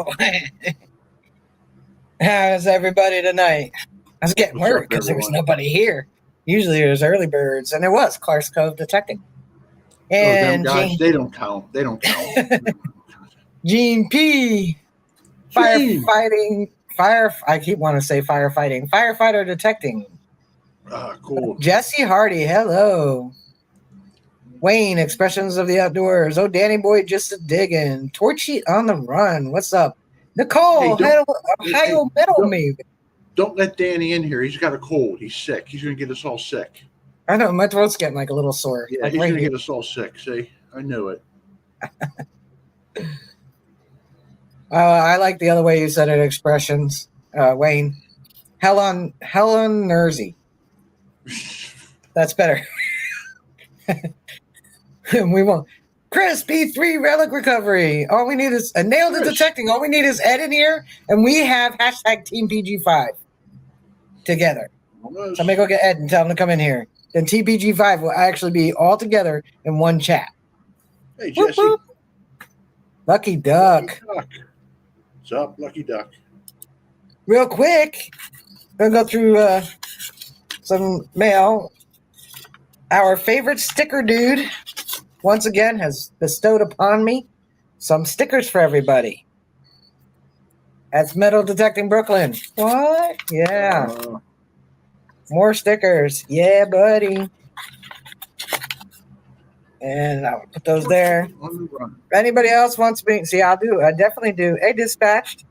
So, how's everybody tonight? I was getting What's worried up, because there was everyone? nobody here. Usually there's early birds, and there was Clark's Cove Detecting. Oh, them And guys, they don't count. They don't count. Gene P. Gene! I keep wanting to say firefighting. Firefighter Detecting. Cool. Jesse Hardy, hello. Wayne, Expressions of the Outdoors. Oh, Danny Boy, just a digging. Torchy on the run. What's up? Nicole, Hey, Ohio Middle don't, Me. don't let Danny in here. He's got a cold. He's sick. He's going to get us all sick. I know, my throat's getting like a little sore. Yeah, Like he's right going to here. get us all sick. See? I knew it. I like the other way you said it, Expressions. Wayne. Helen Nersey. That's better. We won't. Chris, P3 Relic Recovery. All we need is a nailed it detecting. All we need is Ed in here, and we have hashtag Team PG5 together. Almost. So I'm going to go get Ed and tell him to come in here. Then TPG5 will actually be all together in one chat. Hey, Jesse. Whoop, whoop. Lucky Duck. What's up, Lucky Duck? Real quick, I'm going to go through some mail. Our favorite sticker dude, once again, has bestowed upon me some stickers for everybody. That's Metal Detecting Brooklyn. What? Yeah. More stickers. Yeah, buddy. And I'll put those there. If anybody else wants me, see, I definitely do. Hey, Dispatched.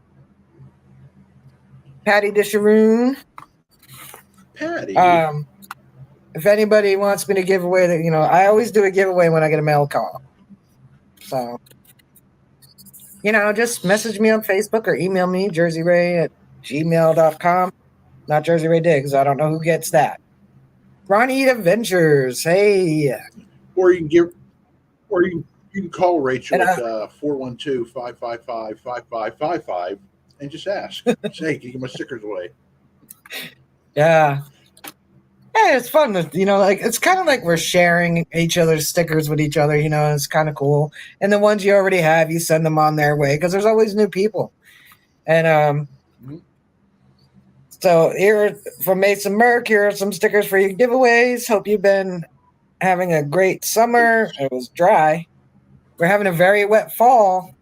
Patty Disharoon. Patty. If anybody wants me to give away, I always do a giveaway when I get a mail call. So, just message me on Facebook or email me, jerseyray@gmail.com. Not Jersey Ray Diggs. I don't know who gets that. Ronnie Adventures. Hey. Or you can call Rachel at 412-555-5555 and just ask. Say, can you give my stickers away? Yeah. Yeah, it's fun. It's kind of like we're sharing each other's stickers with each other. It's kind of cool. And the ones you already have, you send them on their way because there's always new people. And so here from Mason Merck, here are some stickers for your giveaways. Hope you've been having a great summer. It was dry. We're having a very wet fall.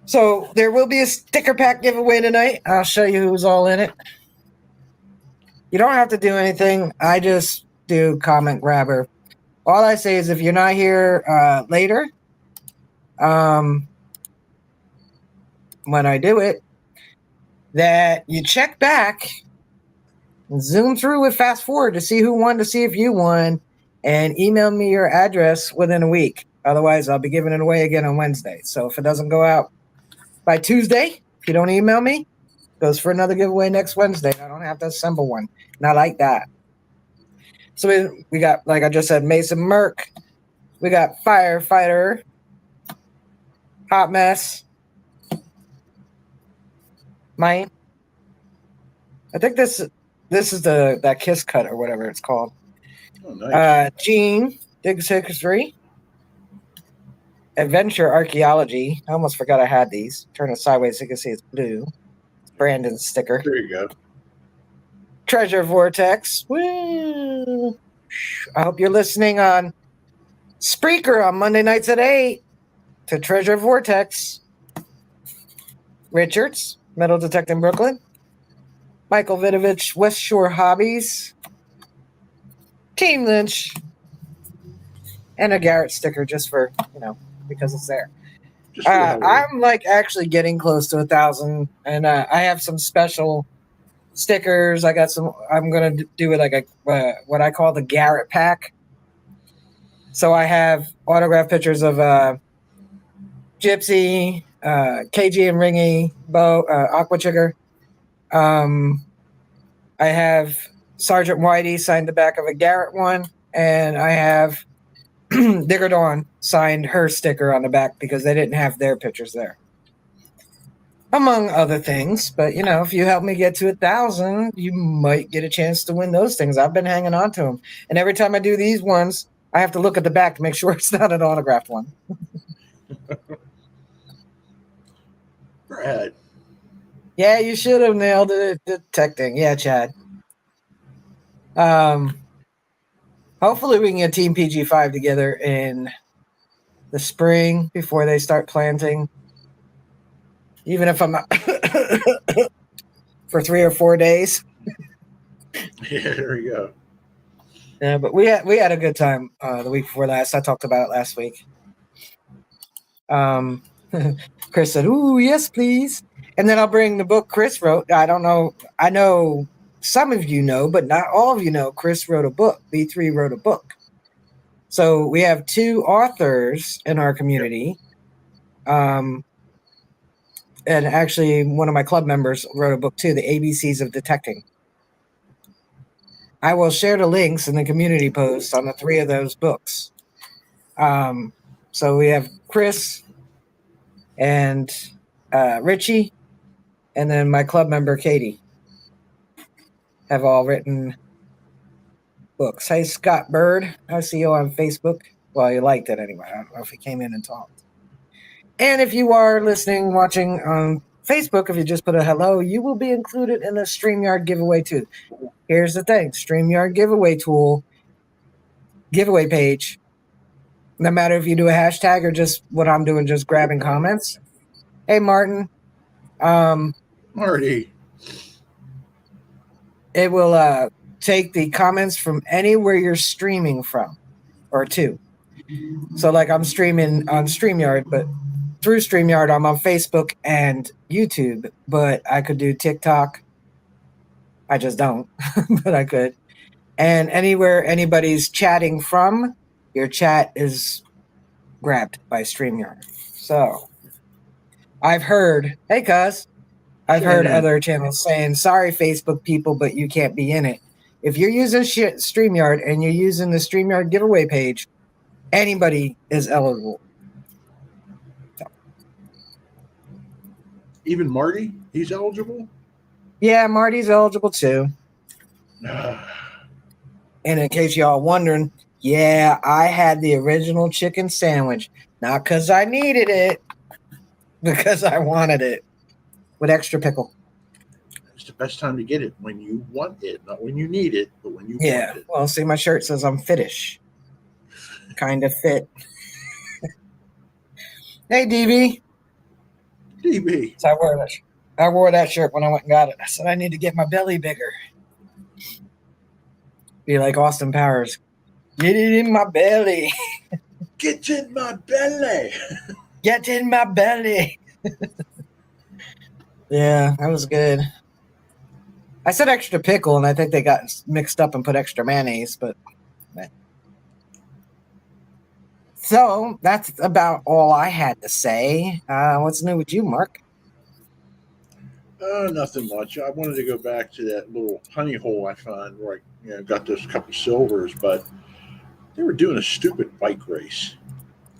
So there will be a sticker pack giveaway tonight. I'll show you who's all in it. You don't have to do anything. I just do comment grabber. All I say is if you're not here later, when I do it, that you check back and zoom through with fast forward to see who won, to see if you won, and email me your address within a week. Otherwise, I'll be giving it away again on Wednesday. So if it doesn't go out by Tuesday, if you don't email me, it goes for another giveaway next Wednesday. I don't have to assemble one. Not like that. So we got, like I just said, Mason Merck. We got Firefighter. Hot Mess. Mine. I think this is that Kiss Cut or whatever it's called. Oh, nice. Gene, Dig 63. Adventure Archaeology. I almost forgot I had these. Turn it sideways so you can see it's blue. Brandon's sticker. There you go. Treasure Vortex. Woo! I hope you're listening on Spreaker on Monday nights at 8 to Treasure Vortex. Richards, Metal Detecting Brooklyn. Michael Vidovich, West Shore Hobbies. Team Lynch. And a Garrett sticker just for, because it's there. I'm actually getting close to 1,000, and I have some special stickers. I got some. I'm gonna do it like what I call the Garrett pack. So I have autographed pictures of Gypsy, KG and Ringy, Bo, Aqua Chigger. I have Sergeant Whitey signed the back of a Garrett one, and I have Digger Dawn signed her sticker on the back because they didn't have their pictures there. Among other things, but if you help me get to 1,000, you might get a chance to win those things. I've been hanging on to them, and every time I do these ones, I have to look at the back to make sure it's not an autographed one. Brad. Yeah, you should have nailed it. Detecting. Yeah, Chad. Hopefully we can get Team PG5 together in the spring before they start planting. Even if I'm not for 3 or 4 days. Yeah, there you go. Yeah, but we had a good time the week before last. I talked about it last week. Chris said, "Ooh, yes, please." And then I'll bring the book Chris wrote. I don't know. I know some of you know, but not all of you know. Chris wrote a book. B3 wrote a book. So we have 2 authors in our community. And actually, one of my club members wrote a book too, The ABCs of Detecting. I will share the links in the community post on the 3 of those books. So we have Chris and Richie, and then my club member Katie have all written books. Hey, Scott Bird, I see you on Facebook. Well, you liked it anyway. I don't know if he came in and talked. And if you are listening, watching on Facebook, if you just put a hello, you will be included in the StreamYard giveaway too. Here's the thing: StreamYard giveaway tool, giveaway page. No matter if you do a hashtag or just what I'm doing, just grabbing comments. Hey, Martin. Marty. It will take the comments from anywhere you're streaming from or to. So, like, I'm streaming on StreamYard, but through StreamYard, I'm on Facebook and YouTube, but I could do TikTok. I just don't, but I could. And anywhere anybody's chatting from, your chat is grabbed by StreamYard. So, I've heard, hey, cuz, I've heard Shannon. other channels saying, sorry, Facebook people, but you can't be in it. If you're using StreamYard and you're using the StreamYard giveaway page, anybody is eligible. Even Marty, he's eligible? Yeah, Marty's eligible too. And in case y'all wondering, yeah, I had the original chicken sandwich. Not because I needed it, because I wanted it. With extra pickle. It's the best time to get it when you want it, not when you need it, but when you Yeah. want it. Well, see, my shirt says I'm fittish. Kind of fit. Hey, DB. DB. So I wore that shirt when I went and got it. I said I need to get my belly bigger. Be like Austin Powers. Get it in my belly. Get in my belly. Get in my belly. Yeah, that was good. I said extra pickle, and I think they got mixed up and put extra mayonnaise, but. So that's about all I had to say. What's new with you, Mark? Nothing much. I wanted to go back to that little honey hole I found where I got those couple silvers, but they were doing a stupid bike race.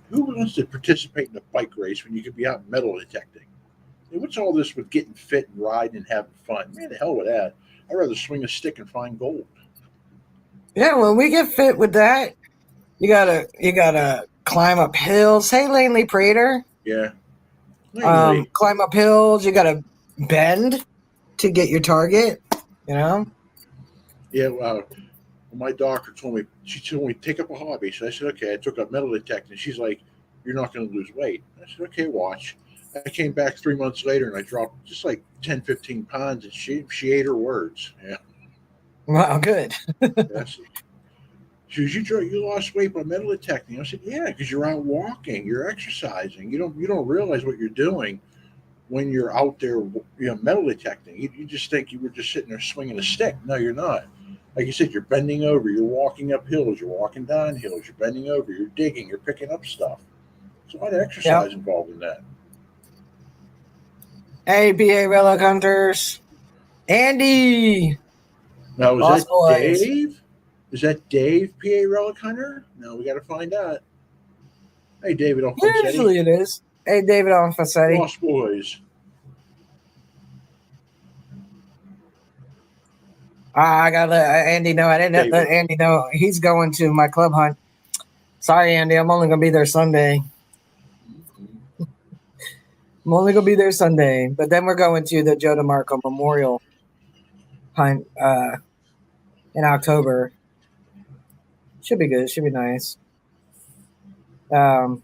Who wants to participate in a bike race when you could be out metal detecting? What's all this with getting fit and riding and having fun? Man, the hell with that. I'd rather swing a stick and find gold. Yeah, when we get fit with that, you gotta climb up hills. Hey, Lanley Prater. Yeah. Mainly. Climb up hills. You gotta bend to get your target. You know. Yeah, well, my doctor she told me take up a hobby. So I said, okay. I took up metal detecting. She's like, you're not going to lose weight. I said, okay, watch. I came back 3 months later and I dropped just like 10, 15 pounds, and she ate her words. Yeah. Wow, good. Yes. She goes, you lost weight by metal detecting. I said, yeah, because you're out walking, you're exercising. You don't realize what you're doing when you're out there, metal detecting. You just think you were just sitting there swinging a stick. No, you're not. Like you said, you're bending over, you're walking up hills, you're walking down hills, you're bending over, you're digging, you're picking up stuff. There's a lot of exercise involved in that. Hey, BA Relic Hunters. Andy. Now, is Lost that Boys. Dave? Is that Dave, PA Relic Hunter? No, we got to find out. Hey, David Alfonsetti. Usually it is. Hey, David Alfonsetti. Lost Boys. I gotta let Andy know. I didn't let Andy know he's going to my club hunt. Sorry, Andy. I'm only gonna be there Sunday. I'm only gonna be there Sunday, but then we're going to the Joe DeMarco Memorial hunt in October. Should be good. Should be nice. Um,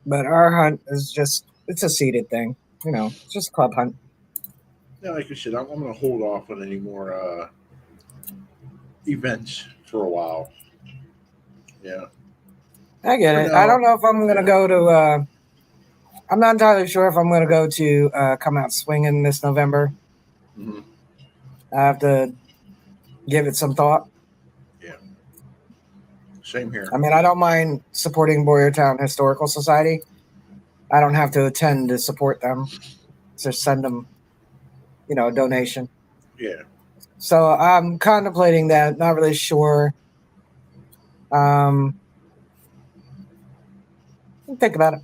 but our hunt is it's a seated thing. It's just a club hunt. Yeah, like I said, I'm going to hold off on any more events for a while. Yeah. I get For it. I now. don't know if I'm gonna Yeah. go to. I'm not entirely sure if I'm gonna go to come out swinging this November. Hmm. I have to give it some thought. Yeah. Same here. I mean, I don't mind supporting Boyertown Historical Society. I don't have to attend to support them. Just send them, a donation. Yeah. So I'm contemplating that. Not really sure. Um, think about it.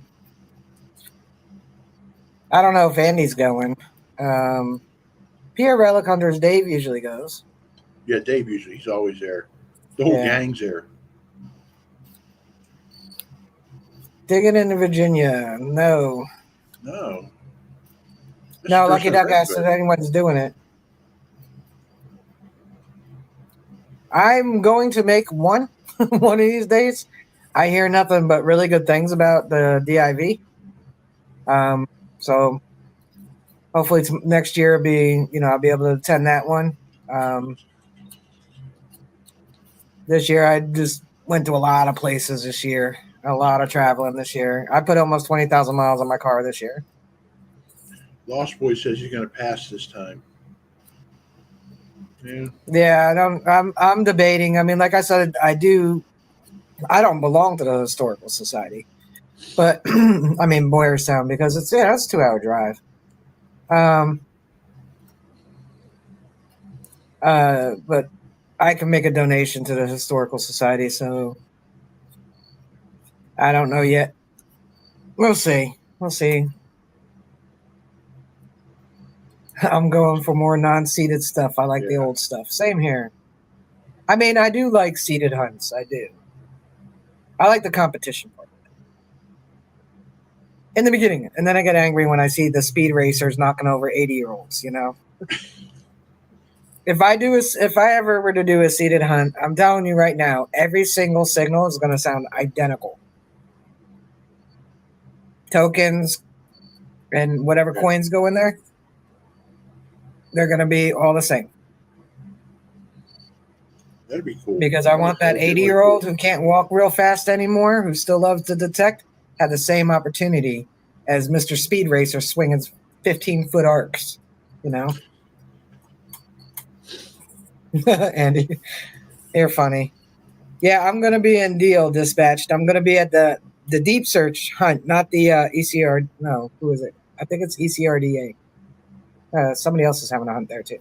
I don't know if Andy's going. Pierre Relic Hunters Dave usually goes. Yeah, Dave usually, he's always there. The whole Yeah. gang's there. Digging into Virginia. No. No. This is the No, first Lucky I've Duck heard of asked it. if anyone's doing it. I'm going to make one one of these days. I hear nothing but really good things about the DIV. So hopefully next year I'll be able to attend that one. This year I just went to a lot of places this year. A lot of traveling this year. I put almost 20,000 miles on my car this year. Lost Boy says he's going to pass this time. Yeah. Yeah, I'm debating. I mean, like I said, I don't belong to the historical society, but I mean Boyerstown because it's a 2-hour drive. But I can make a donation to the historical society, so I don't know yet. We'll see. We'll see. I'm going for more non-seated stuff. I like the Yeah. old stuff. Same here. I mean, I do like seated hunts. I do. I like the competition part in the beginning, and then I get angry when I see the speed racers knocking over 80-year-olds. If I ever were to do a seated hunt, I'm telling you right now, every single signal is going to sound identical. Tokens and whatever Yeah. coins go in there, they're going to be all the same. That'd be cool. Because I want that That'd be really 80-year-old cool. who can't walk real fast anymore, who still loves to detect, have the same opportunity as Mr. Speed Racer swinging 15-foot arcs. Andy, you're funny. Yeah, I'm going to be in Deal dispatched. I'm going to be at the deep search hunt, not the ECR. No, who is it? I think it's ECRDA. Somebody else is having a hunt there too.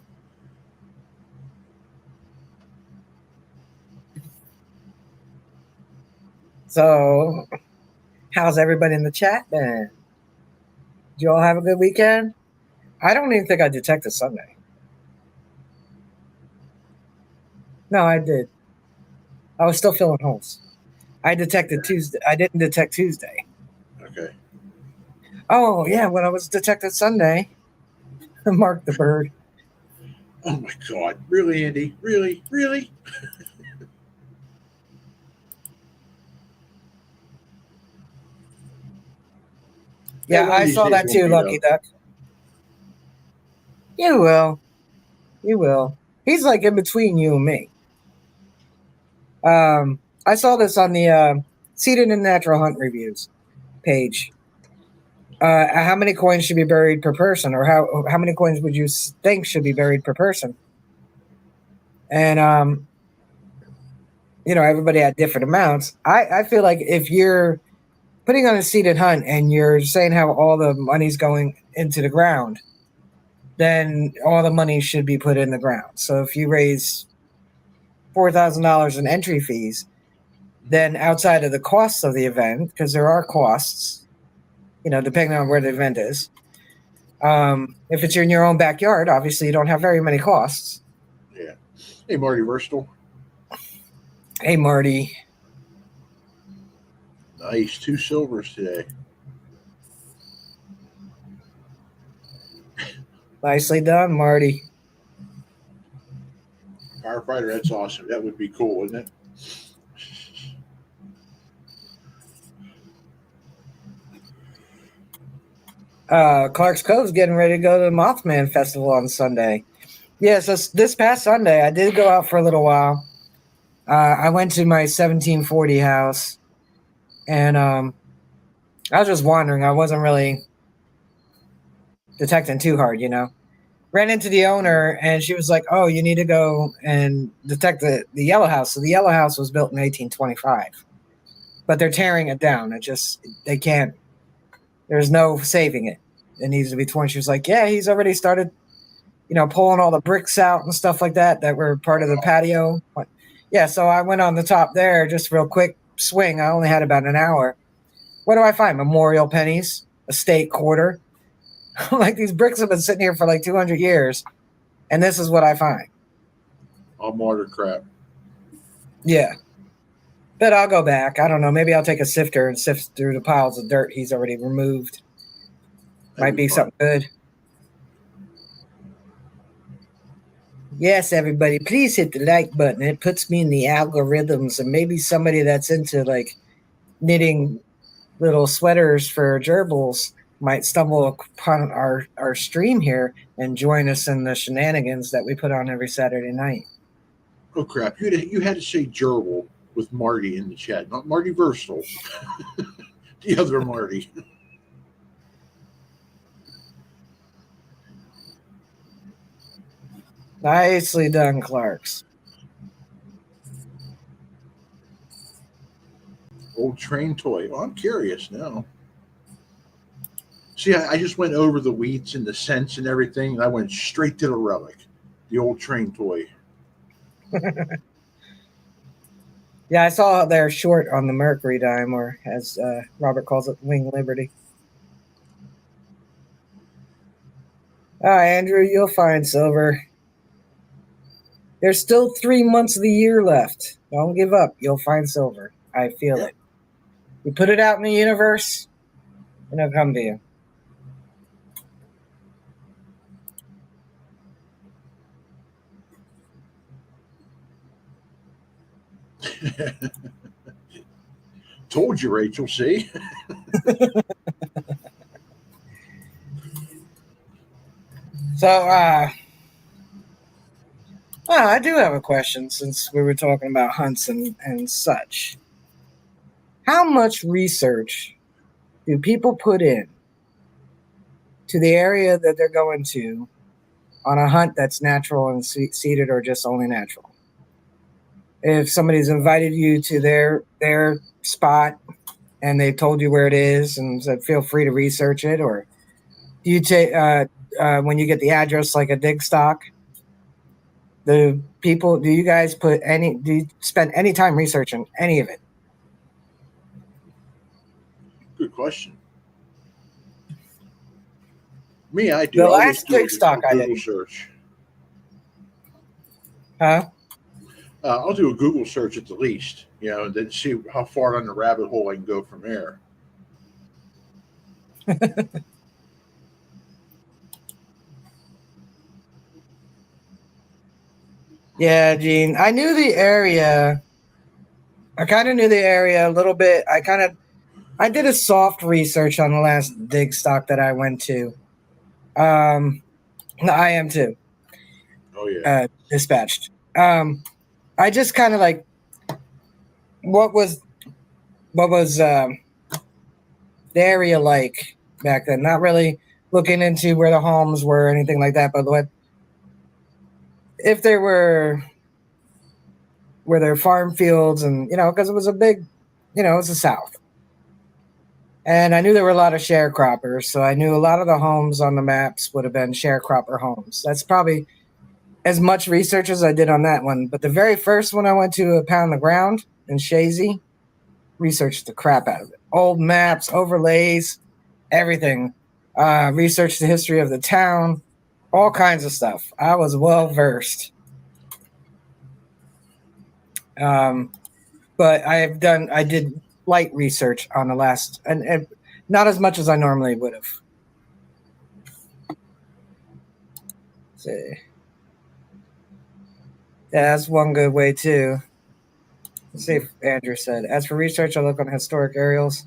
So, how's everybody in the chat then? Did you all have a good weekend? I don't even think I detected Sunday. No, I did. I was still filling holes. I detected Tuesday. I didn't detect Tuesday. Okay. Oh, yeah, when I was detected Sunday, Mark the Bird. Oh my God! Really, Andy? Really? Really? Yeah, One of I these saw days that won't too, be Lucky though. Duck. You will. You will. He's like in between you and me. I saw this on the Seated and Natural Hunt Reviews page. How many coins should be buried per person, or how many coins would you think should be buried per person? And everybody had different amounts. I feel like if you're putting on a seated hunt and you're saying how all the money's going into the ground, then all the money should be put in the ground. So if you raise $4,000 in entry fees, then outside of the costs of the event, because there are costs, depending on where the event is. If it's in your own backyard, obviously you don't have very many costs. Yeah. Hey, Marty Verstal. Hey, Marty. Nice. 2 silvers today. Nicely done, Marty. Firefighter, that's awesome. That would be cool, wouldn't it? Clark's Cove's getting ready to go to the Mothman Festival on Sunday. Yeah, so this past Sunday, I did go out for a little while. I went to my 1740 house, and I was just wandering. I wasn't really detecting too hard, you know. Ran into the owner, and she was like, "Oh, you need to go and detect the yellow house." So the yellow house was built in 1825, but they're tearing it down. They can't. There's no saving it. It needs to be torn. She was like, "Yeah, he's already started, pulling all the bricks out and stuff like that were part of the patio." But, yeah, so I went on the top there, just real quick swing. I only had about an hour. What do I find? Memorial pennies, a state quarter. Like, these bricks have been sitting here for like 200 years, and this is what I find. All mortar crap. Yeah. But I'll go back. I don't know. Maybe I'll take a sifter and sift through the piles of dirt he's already removed. Might be something good. Yes, everybody, please hit the like button. It puts me in the algorithms, and maybe somebody that's into like knitting little sweaters for gerbils might stumble upon our stream here and join us in the shenanigans that we put on every Saturday night. Oh crap! You had to say gerbil with Marty in the chat, not Marty Versal. The other Marty. Nicely done, Clarks. Old train toy. Well, I'm curious now. See, I just went over the wheats and the cents and everything, and I went straight to the relic, the old train toy. Yeah, I saw they're short on the Mercury dime, or as Robert calls it, Wing Liberty. Andrew, you'll find silver. There's still 3 months of the year left. Don't give up. You'll find silver. I feel it. You put it out in the universe, and it'll come to you. Told you, Rachel. See? So, I do have a question since we were talking about hunts and such. How much research do people put in to the area that they're going to on a hunt that's natural and seeded, or just only natural? If somebody's invited you to their spot and they told you where it is and said feel free to research it, or do you take when you get the address like a dig stock? Do you guys do you spend any time researching any of it? Good question. Me, I do. The I'll last dig stock I did. Google search. Huh? I'll do a Google search at the least, and then see how far down the rabbit hole I can go from there. Yeah, Gene. I knew the area. I kind of knew the area a little bit. I did a soft research on the last dig stock that I went to. I am too. Oh yeah. Dispatched. I just kind of like what was the area like back then. Not really looking into where the homes were or anything like that, but if there were there farm fields, and because it was a big, it was the South. And I knew there were a lot of sharecroppers, so I knew a lot of the homes on the maps would have been sharecropper homes. That's probably as much research as I did on that one. But the very first one I went to, a pound the ground in Shazy, researched the crap out of it. Old maps, overlays, everything. Researched the history of the town, all kinds of stuff. I was well versed. But I did light research on the last, and not as much as I normally would have. See. Yeah, that's one good way too. Let's see if Andrew said. As for research, I look on historic aerials,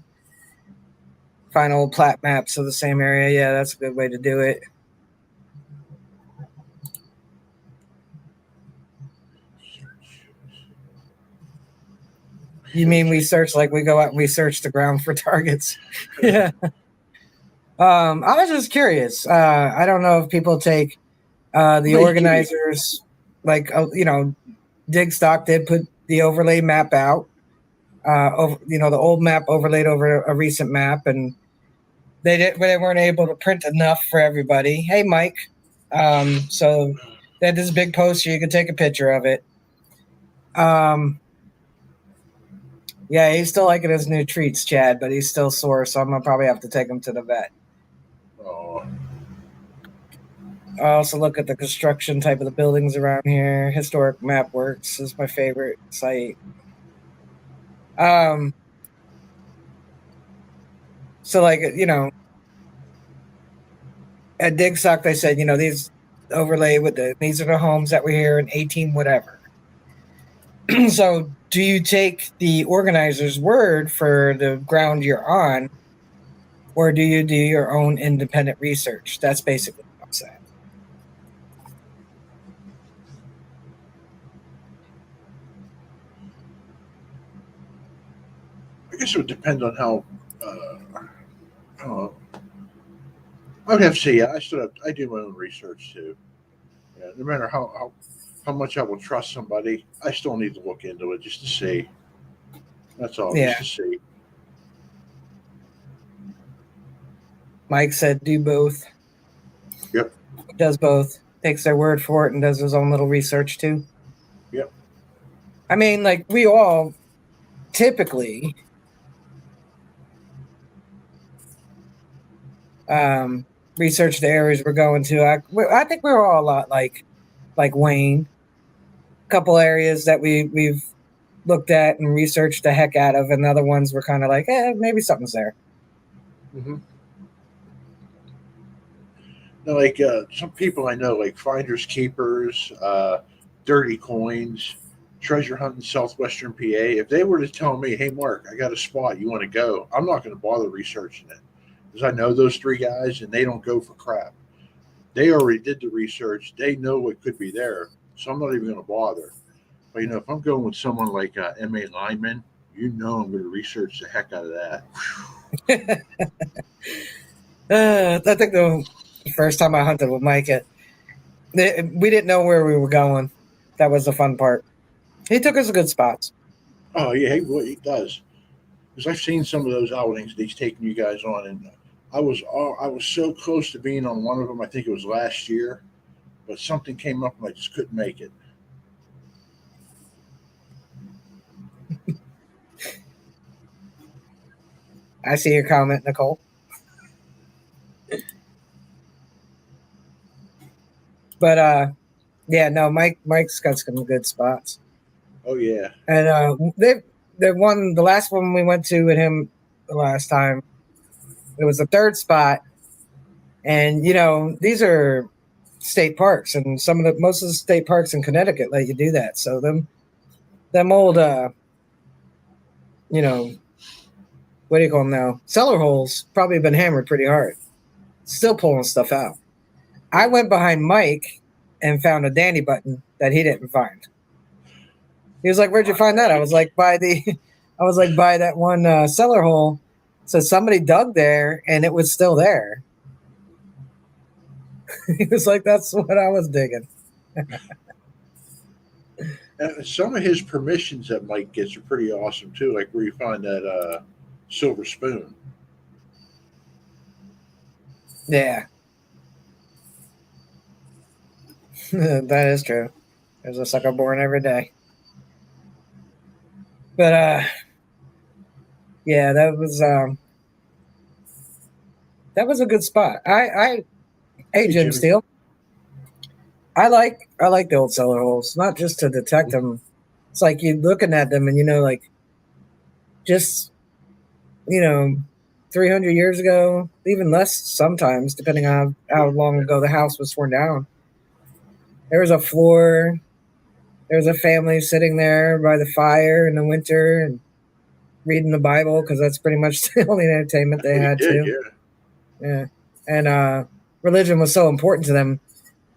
find old plat maps of the same area. Yeah, that's a good way to do it. You mean we search like we go out and we search the ground for targets? Yeah. I was just curious. I don't know if people take the organizers, like Dig Stock did put the overlay map out. The old map overlaid over a recent map, and they weren't able to print enough for everybody. Hey, Mike. So they had this big poster. You could take a picture of it. Yeah, he's still liking his new treats, Chad, but he's still sore, so I'm gonna probably have to take him to the vet. Oh. I also look at the construction type of the buildings around here. Historic Map Works is my favorite site. So like at Digstock they said these overlay with these are the homes that were here in 18 whatever. So do you take the organizer's word for the ground you're on, or do you do your own independent research? That's basically what I'm saying. I guess it would depend on how. I would have to say, yeah, I do my own research too. Yeah, no matter how much I will trust somebody, I still need to look into it just to see. That's all, Yeah. just to see. Mike said do both. Yep. Does both. Takes their word for it and does his own little research too. Yep. I mean, like we all typically research the areas we're going to. I think we're all a lot like Wayne. A couple areas that we've looked at and researched the heck out of, and other ones were kind of like, maybe something's there. Mm-hmm. Now, like some people I know, like finders keepers, dirty coins, treasure hunting southwestern PA. If they were to tell me, "Hey, Mark, I got a spot. You want to go?" I'm not going to bother researching it because I know those three guys, and they don't go for crap. They already did the research. They know what could be there, so I'm not even going to bother. But if I'm going with someone like M.A. Lineman, I'm going to research the heck out of that. I think the first time I hunted with Mike, we didn't know where we were going. That was the fun part. He took us to good spots. Oh yeah, he does. Because I've seen some of those outings that he's taking you guys on, and I was so close to being on one of them. I think it was last year, but something came up and I just couldn't make it. I see your comment, Nicole. But yeah, no, Mike's got some good spots. Oh yeah, and the last one we went to with him the last time. It was the third spot, and these are state parks, and most of the state parks in Connecticut let you do that. So them old what do you call them now? Cellar holes probably been hammered pretty hard. Still pulling stuff out. I went behind Mike and found a Danny button that he didn't find. He was like, "Where'd you find that?" I was like, by that one cellar hole. So somebody dug there and it was still there. He was like, "That's what I was digging." and some of his permissions that Mike gets are pretty awesome too. Like where you find that silver spoon. Yeah, that is true. There's a sucker born every day. But yeah, that was a good spot. Hey Jim Steele. I like the old cellar holes, not just to detect them. It's like you're looking at them and like just you know, 300 years ago, even less sometimes, depending on how long ago the house was torn down. There was a floor. There was a family sitting there by the fire in the winter and reading the Bible because that's pretty much the only entertainment they What he had did, too. Yeah. And religion was so important to them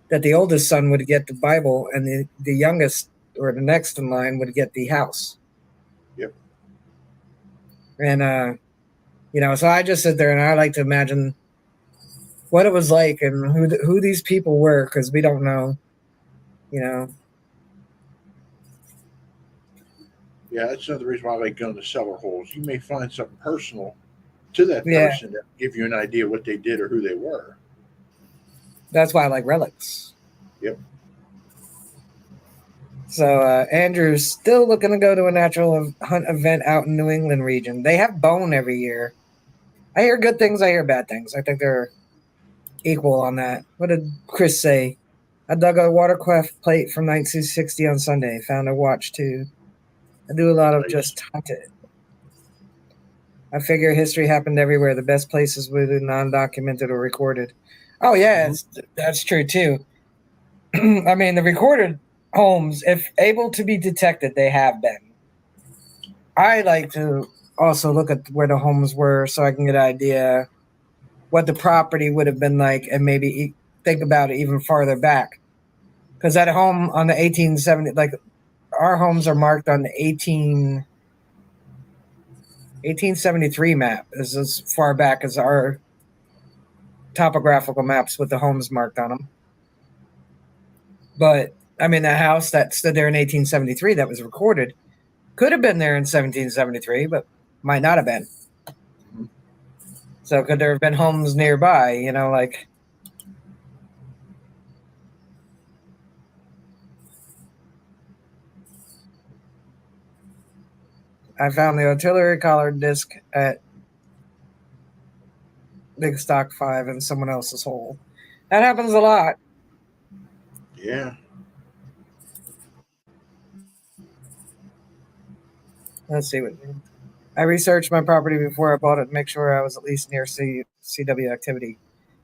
that the oldest son would get the Bible and the youngest or the next in line would get the house. Yep. And, so I just sit there and I like to imagine what it was like and who these people were because we don't know, you know. Yeah, that's another reason why I like going to cellar holes. You may find something personal to that Yeah, person that give you an idea what they did or who they were. that's why I like relics. Yep. So Andrew's still looking to go to a natural hunt event out in New England region. They have bone every year. I hear good things. I hear bad things. I think they're equal on that. What did Chris say? I dug a watercraft plate from 1960 on Sunday. Found a watch too. I do a lot of Nice. just hunt it. I figure history happened everywhere. The best places were the non-documented or recorded. Oh yeah, that's true too. I mean, the recorded homes, if able to be detected, they have been. I like to also look at where the homes were so I can get an idea what the property would have been like and maybe think about it even farther back. Because at home on the 1870, like our homes are marked on the 1873 map is as far back as our topographical maps with the homes marked on them. But I mean, the house that stood there in 1873 that was recorded could have been there in 1773, but might not have been. Mhm. So could there have been homes nearby? Like I found the artillery collar disc at Big Stock 5 in someone else's hole. That happens a lot. Yeah. Let's see what. I researched my property before I bought it to make sure I was at least near CW activity.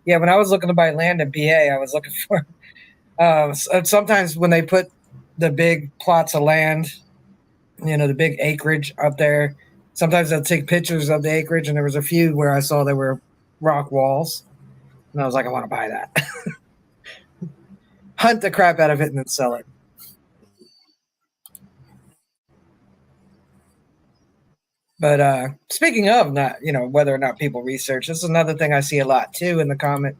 Yeah, when I was looking to buy land in PA, I was looking for. Sometimes when they put the big plots of land, the big acreage up there, sometimes they'll take pictures of the acreage, and there was a few where I saw there were rock walls, and I was like, I want to buy that. Hunt the crap out of it and then sell it. But speaking of not, whether or not people research, this is another thing I see a lot too in the comment,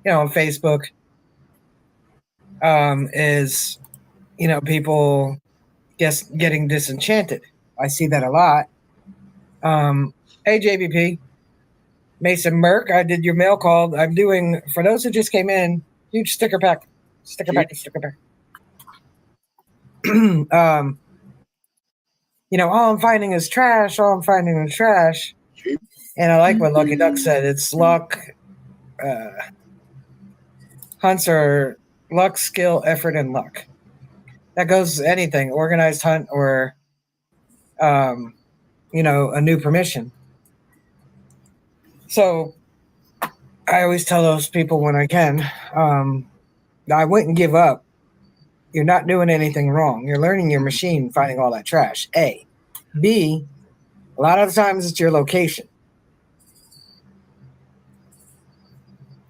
on Facebook, is people getting disenchanted. I see that a lot. Hey JBP, Mason Merck, I did your mail call. I'm doing for those who just came in, huge sticker pack, sticker Cheap. pack, sticker pack. All I'm finding is trash. All I'm finding is trash. Cheap. And I like what Lucky Duck said. It's luck. Hunts are luck, skill, effort, and luck. That goes anything, organized hunt or, a new permission. So I always tell those people when I can, I wouldn't give up. You're not doing anything wrong. You're learning your machine, finding all that trash. A. B. A lot of the times it's your location.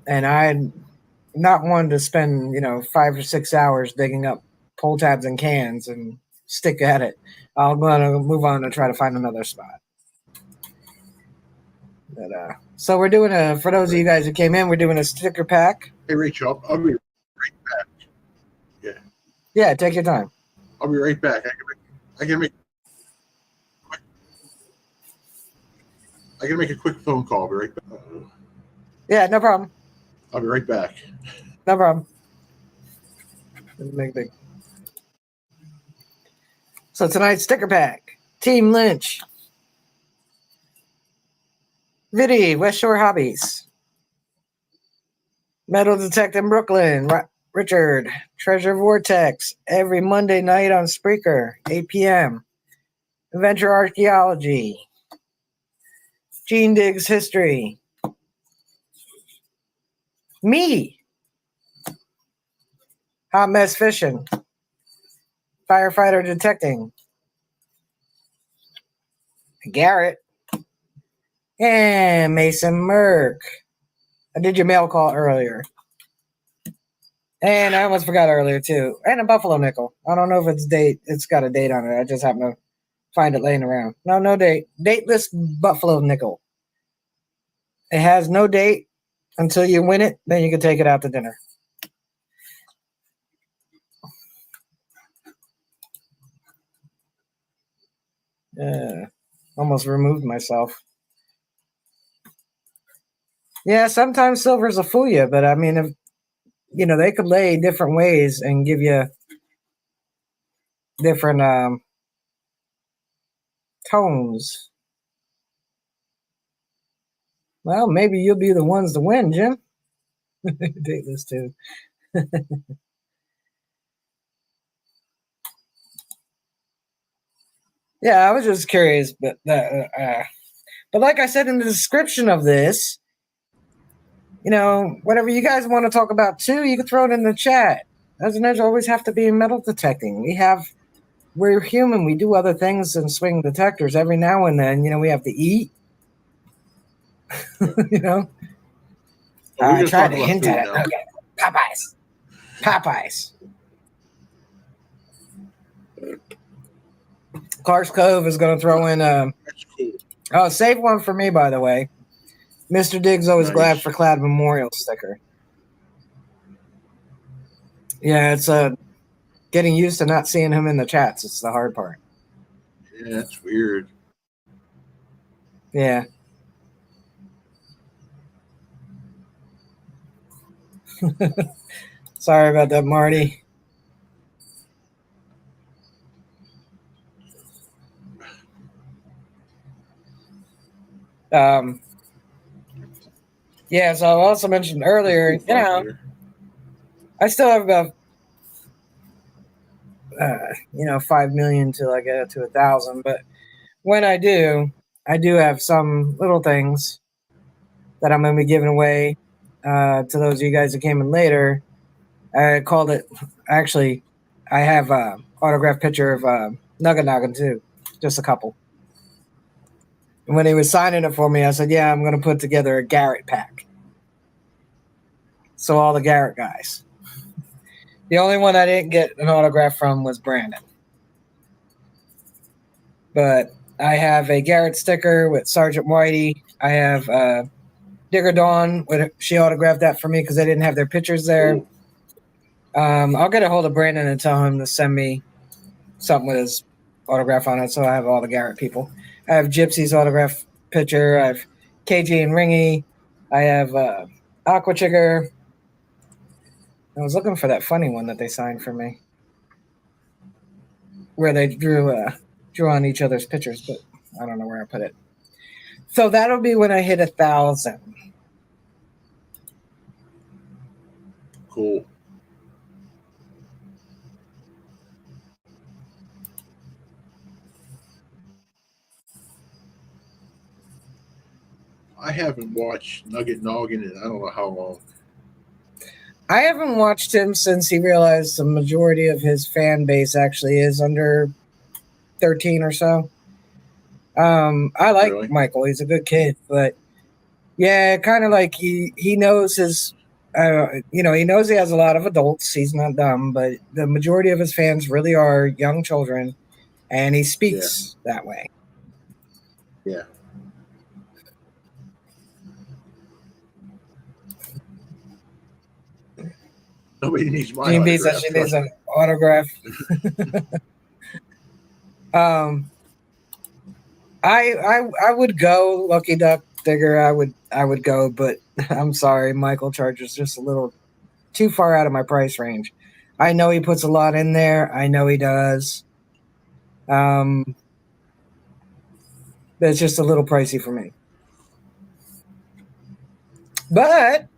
And I'm not one to spend, 5 or 6 hours digging up pull tabs and cans and stick at it. I'm going to move on and try to find another spot. But, so we're doing for those of you guys who came in, we're doing a sticker pack. Hey, Rachel, I'll be right back. Yeah. Yeah, take your time. I'll be right back. I can make a quick phone call. I'll be right back. Yeah, no problem. I'll be right back. No problem. So tonight's sticker pack. Team Lynch. Viddy, West Shore Hobbies. Metal Detective Brooklyn. Richard. Treasure Vortex. Every Monday night on Spreaker, 8 p.m. Adventure Archaeology. Gene Diggs history. Me. Hot mess fishing. Firefighter detecting. Garrett. And Mason Merck. I did your mail call earlier. And I almost forgot earlier too. And a Buffalo nickel. I don't know if it's got a date on it. I just happen to find it laying around. No date. Dateless Buffalo nickel. It has no date until you win it, then you can take it out to dinner. Almost removed myself. Yeah, sometimes silvers will fool you, but I mean, if they could lay different ways and give you different tones. Well, maybe you'll be the ones to win, Jim. Dateless too. Yeah, I was just curious, but like I said in the description of this, whatever you guys want to talk about too, you can throw it in the chat. Doesn't always have to be metal detecting. We're human. We do other things than swing detectors. Every now and then, we have to eat. I tried to hint at it. Now. Okay, Popeyes. Clark's Cove is going to throw in. That's cool. Oh, save one for me, by the way. Mr. Diggs always glad for Clad Memorial sticker. Yeah, it's getting used to not seeing him in the chats. It's the hard part. Yeah, that's weird. Yeah. Sorry about that, Marty. Yeah, so I also mentioned earlier, I still have about 5 million till I get to 1,000. But when I do have some little things that I'm going to be giving away to those of you guys that came in later. I called it. Actually, I have an autographed picture of Nugget Noggin too, just a couple. And when he was signing it for me, I said, "Yeah, I'm going to put together a Garrett pack." So all the Garrett guys. The only one I didn't get an autograph from was Brandon. But I have a Garrett sticker with Sergeant Whitey. I have Digger Dawn. She autographed that for me because they didn't have their pictures there. Ooh. I'll get a hold of Brandon and tell him to send me something with his autograph on it, so I have all the Garrett people. I have Gypsy's autograph picture. I have KG and Ringy. I have Aqua Chigger. I was looking for that funny one that they signed for me, where they drew on each other's pictures, but I don't know where I put it. So that'll be when I hit 1,000. Cool. I haven't watched Nugget Noggin in I don't know how long. I haven't watched him since he realized the majority of his fan base actually is under 13 or so. I like Michael. He's a good kid, but yeah, kind of like he knows his, he knows he has a lot of adults. He's not dumb, but the majority of his fans really are young children, and he speaks that way. Yeah. Nobody needs my autograph. says she needs an autograph. I would go, Lucky Duck Digger. I would go, but I'm sorry, Michael charges just a little too far out of my price range. I know he puts a lot in there. I know he does. But it's just a little pricey for me. But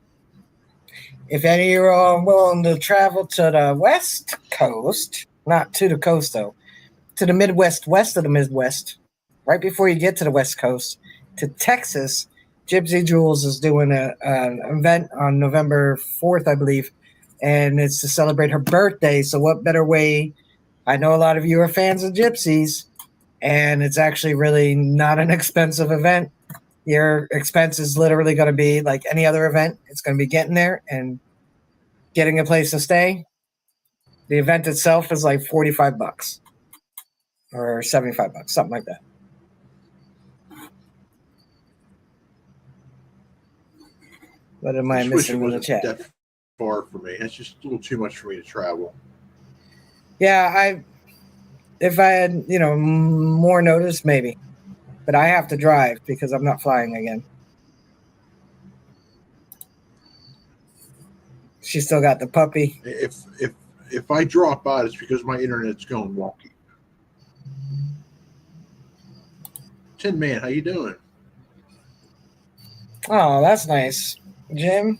if any of you are willing to travel to the West Coast, not to the coast though, to the Midwest, west of the Midwest, right before you get to the West Coast, to Texas. Gypsy Jules is doing an event on November 4th, I believe, and it's to celebrate her birthday. So, what better way? I know a lot of you are fans of gypsies, and it's actually really not an expensive event. Your expense is literally going to be like any other event. It's going to be getting there and getting a place to stay. The event itself is like $45 or $75, something like that. What am I just wish it missing in the wasn't chat? that far for me. That's just a little too much for me to travel. Yeah, if I had more notice, maybe, but I have to drive because I'm not flying again. She still got the puppy. If I drop out, it's because my internet's going wonky. Tin Man, how you doing? Oh, that's nice, Jim.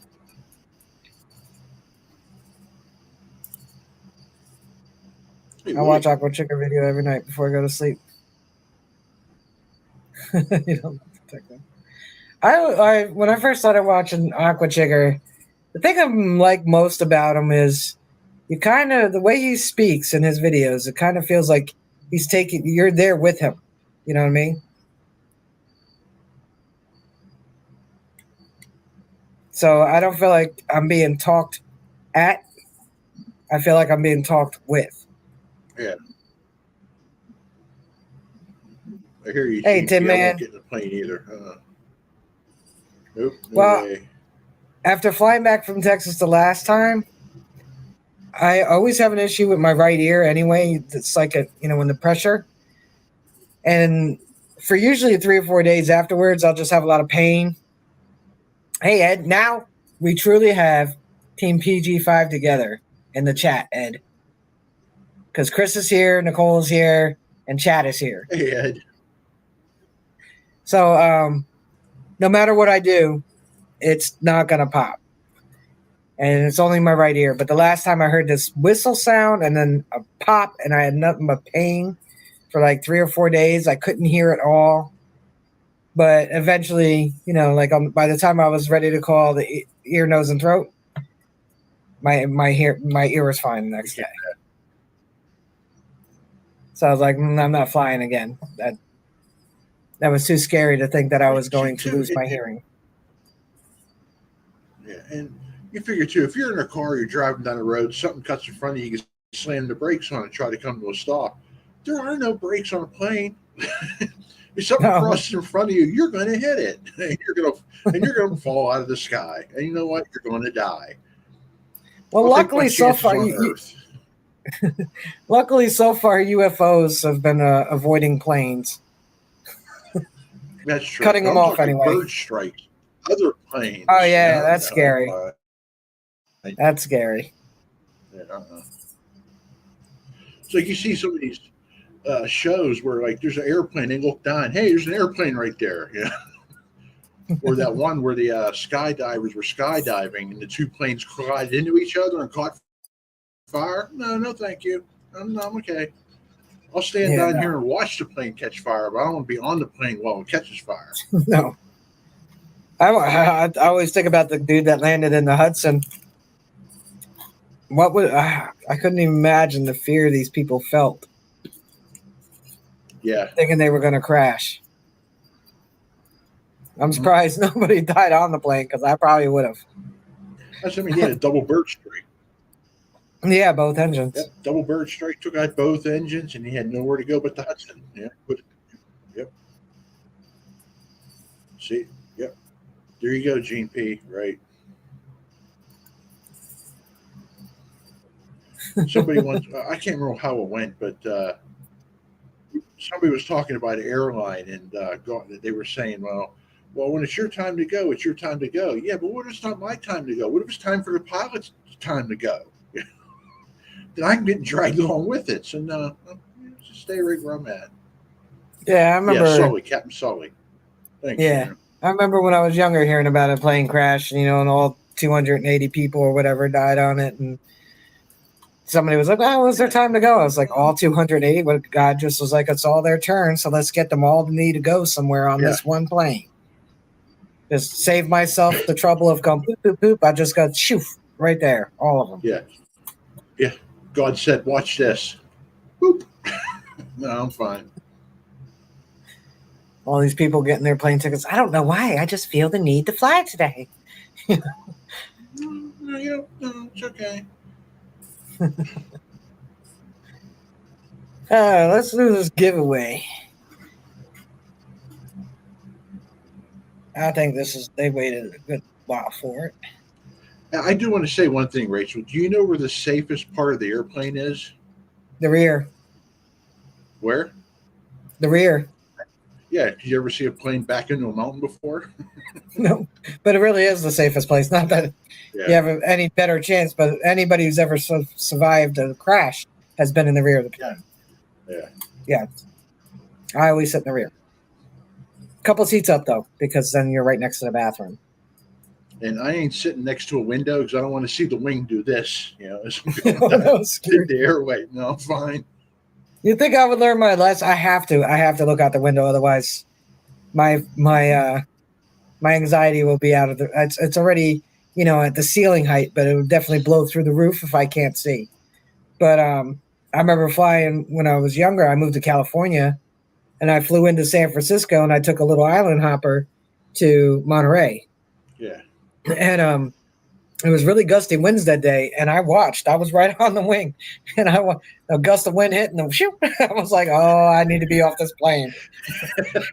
Hey, I watch Aqua Chica video every night before I go to sleep. You don't protect them. I when I first started watching Aqua Chica, the thing I like most about him is the way he speaks in his videos. It kind of feels like you're there with him. You know what I mean? So I don't feel like I'm being talked at. I feel like I'm being talked with. Yeah. I hear you, Hey, GP. Tim I Man. won't get in the plane either. Nope, no Well, way. after flying back from Texas the last time, I always have an issue with my right ear anyway. It's like when the pressure. And for usually 3 or 4 days afterwards, I'll just have a lot of pain. Hey, Ed, now we truly have Team PG5 together in the chat, Ed. Because Chris is here, Nicole is here, and Chad is here. Hey, Ed. So no matter what I do, it's not going to pop. And it's only my right ear. But the last time I heard this whistle sound and then a pop, and I had nothing but pain for like 3 or 4 days. I couldn't hear it all. But eventually, by the time I was ready to call the ear, nose, and throat, my ear was fine the next day. So I was like, I'm not flying again. That was too scary to think that I was going to lose my hearing. Yeah, and you figure too, if you're in a car, you're driving down the road, something cuts in front of you, you can slam the brakes on and try to come to a stop. There are no brakes on a plane. If something crosses in front of you, you're going to hit it, and you're going to fall out of the sky. And you know what? You're going to die. Well, luckily so far, luckily so far, UFOs have been avoiding planes. That's true. Cutting them off anyway. Bird strikes, other planes. Oh yeah, that's scary. That's scary. Yeah, So you see some of these shows where like there's an airplane, they look down, hey, there's an airplane right there. Yeah. Or that one where the skydivers were skydiving and the two planes collided into each other and caught fire. No, thank you. I'm okay. I'll stand down here and watch the plane catch fire, but I don't want to be on the plane while it catches fire. No. I always think about the dude that landed in the Hudson. I couldn't even imagine the fear these people felt. Yeah. Thinking they were going to crash. I'm surprised nobody died on the plane because I probably would have. He had a double bird strike. Yeah, both engines. Yep, double bird strike took out both engines, and he had nowhere to go but the Hudson. Yeah, yep. See, yep. There you go, Gene P. Right. Somebody once, I can't remember how it went, but somebody was talking about an airline, and they were saying, well, when it's your time to go, it's your time to go. Yeah, but what if it's not my time to go? What if it's time for the pilot's time to go? Then I'm getting dragged along with it. So no, just stay right where I'm at. Yeah, I remember. Yeah, Sully, Captain Sully. Thanks. Yeah, man. I remember when I was younger hearing about a plane crash, and all 280 people or whatever died on it, and somebody was like, "Oh, when's their time to go?" I was like, "All 280." But God just was like, "It's all their turn, so let's get them all to need to go somewhere on this one plane." Just save myself the trouble of going poop, poop, poop. I just got shoof right there, all of them. Yeah. Yeah. God said, watch this. Boop. No, I'm fine. All these people getting their plane tickets. I don't know why. I just feel the need to fly today. No, it's okay. Let's do this giveaway. I think they waited a good while for it. Now, I do want to say one thing, Rachel. Do you know where the safest part of the airplane is? The rear. Where? The rear. Yeah. Did you ever see a plane back into a mountain before? No, but it really is the safest place. Not that you have any better chance, but anybody who's ever survived a crash has been in the rear of the plane. Yeah. I always sit in the rear. Couple seats up though, because then you're right next to the bathroom. And I ain't sitting next to a window because I don't want to see the wing do this. It's the airway. No, I'm fine. You think I would learn my lesson? I have to look out the window, otherwise, my anxiety will be out of the. It's already at the ceiling height, but it would definitely blow through the roof if I can't see. But I remember flying when I was younger. I moved to California, and I flew into San Francisco, and I took a little island hopper to Monterey. Yeah. And it was really gusty winds that day, and I watched. I was right on the wing, and a gust of wind hit, and I was like, "Oh, I need to be off this plane."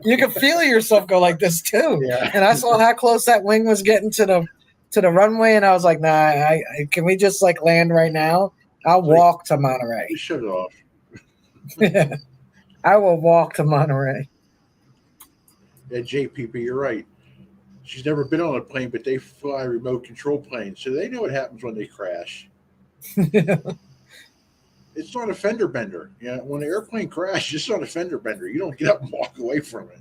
You can feel yourself go like this too. Yeah. And I saw how close that wing was getting to the runway, and I was like, "Nah, can we just land right now? I'll walk to Monterey." You shut it off. I will walk to Monterey. Yeah, JPP, you're right. She's never been on a plane, but they fly remote control planes, so they know what happens when they crash. It's not a fender bender. When the airplane crashes, it's not a fender bender. You don't get up and walk away from it.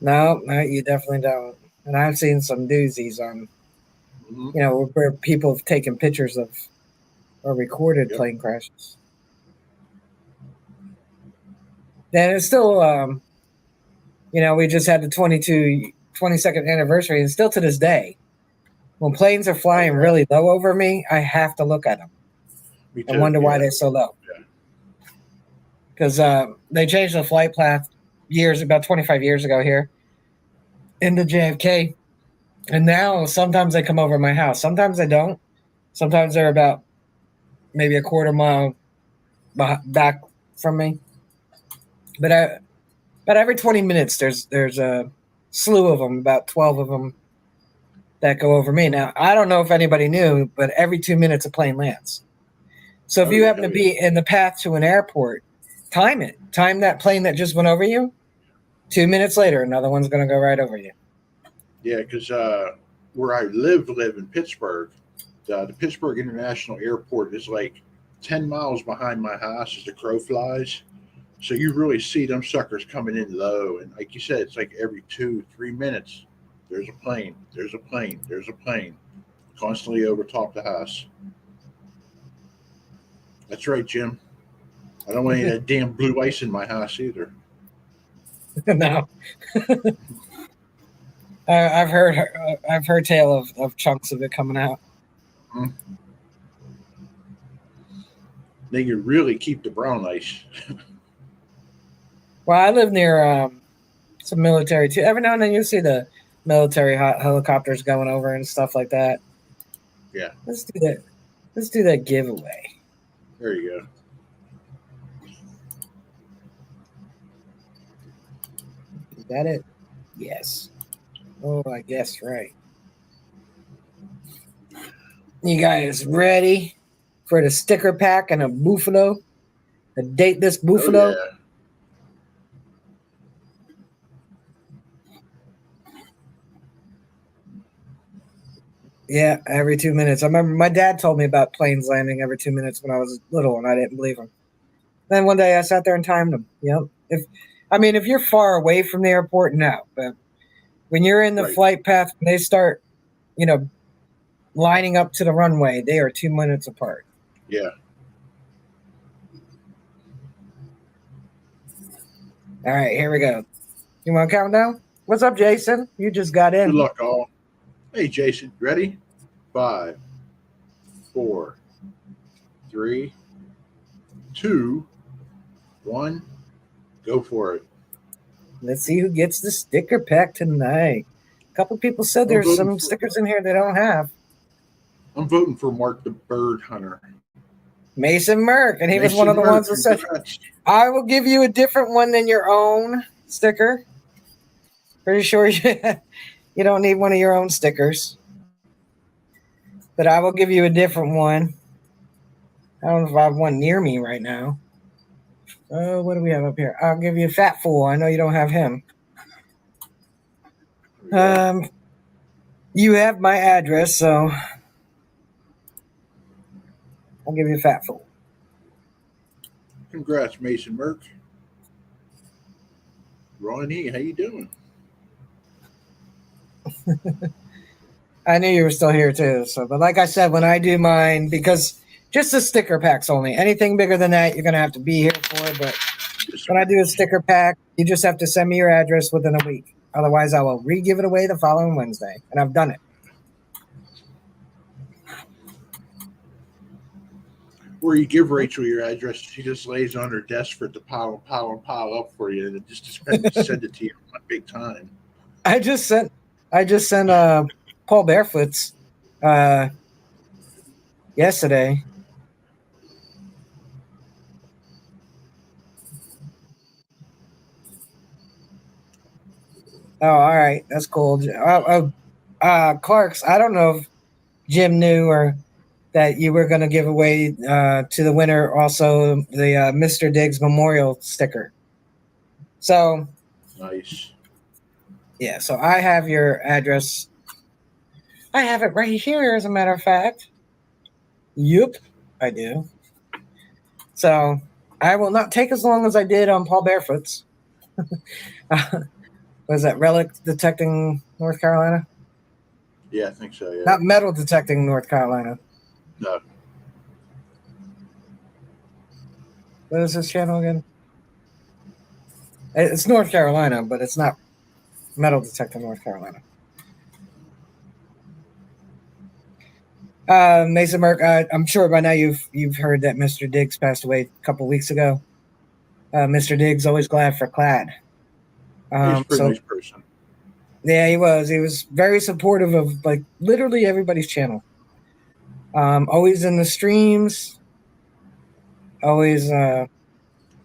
No, you definitely don't. And I've seen some doozies on, where people have taken pictures of or recorded plane crashes. And it's still, we just had the 22nd anniversary, and still to this day, when planes are flying really low over me, I have to look at them and wonder why they're so low. Because they changed the flight path about 25 years ago here into JFK. And now sometimes they come over my house. Sometimes they don't. Sometimes they're about maybe a quarter mile back from me. But about every 20 minutes, there's a slew of them, about 12 of them that go over me. Now, I don't know if anybody knew, but every 2 minutes a plane lands. So if you happen to be in the path to an airport, time it. Time that plane that just went over you. 2 minutes later, another one's going to go right over you. Yeah, because where I live in Pittsburgh, the Pittsburgh International Airport is 10 miles behind my house as the crow flies. So you really see them suckers coming in low. And like you said, it's every 2-3 minutes, there's a plane, there's a plane, there's a plane constantly over top the house. That's right, Jim. I don't want any of that damn blue ice in my house either. No. I've heard tale of chunks of it coming out. Mm-hmm. They can really keep the brown ice. Well, I live near some military too. Every now and then you see the military helicopters going over and stuff like that. Yeah. Let's do that. Let's do that giveaway. There you go. Is that it? Yes. Oh, I guess right. You guys ready for the sticker pack and a buffalo? The date this buffalo? Oh, yeah. Yeah, every 2 minutes. I remember my dad told me about planes landing every 2 minutes when I was little, and I didn't believe him. Then one day I sat there and timed them. Yep. If you're far away from the airport, no. But when you're in the flight path, when they start, lining up to the runway. They are 2 minutes apart. Yeah. All right, here we go. You want to count down? What's up, Jason? You just got in. Good luck, all. Hey, Jason, ready? 5, 4, 3, 2, 1. Go for it. Let's see who gets the sticker pack tonight. A couple people said there's some stickers in here they don't have. I'm voting for Mark the Bird Hunter. Mason Merck, and he was one of the ones that said, I will give you a different one than your own sticker. Pretty sure you don't need one of your own stickers. But I will give you a different one. I don't know if I have one near me right now. Oh, what do we have up here? I'll give you a Fat Fool. I know you don't have him. You have my address, so I'll give you a Fat Fool. Congrats, Mason Merck. Ronnie, how you doing? I knew you were still here too. So, but like I said, when I do mine, because just the sticker packs only. Anything bigger than that, you're gonna have to be here for. But when I do a sticker pack, you just have to send me your address within a week. Otherwise, I will re-give it away the following Wednesday, and I've done it. Where you give Rachel your address, she just lays on her desk for it to pile up for you, and just send it to you one big time. I just sent Paul Barefoot's yesterday. Oh, all right, that's cool. Clark's. I don't know if Jim knew or that you were going to give away to the winner also the Mr. Diggs Memorial sticker. So nice. Yeah, so I have your address. I have it right here, as a matter of fact. Yep, I do. So I will not take as long as I did on Paul Barefoot's. Was that Relic Detecting North Carolina? Yeah, I think so, yeah. Not Metal Detecting North Carolina. No. What is this channel again? It's North Carolina, but it's not Metal Detecting North Carolina. Mason Merck, I'm sure by now you've heard that Mr. Diggs passed away a couple weeks ago. Mr. Diggs, always glad for Clad. He's a pretty nice person. Yeah, he was. He was very supportive of like literally everybody's channel. Always in the streams. Always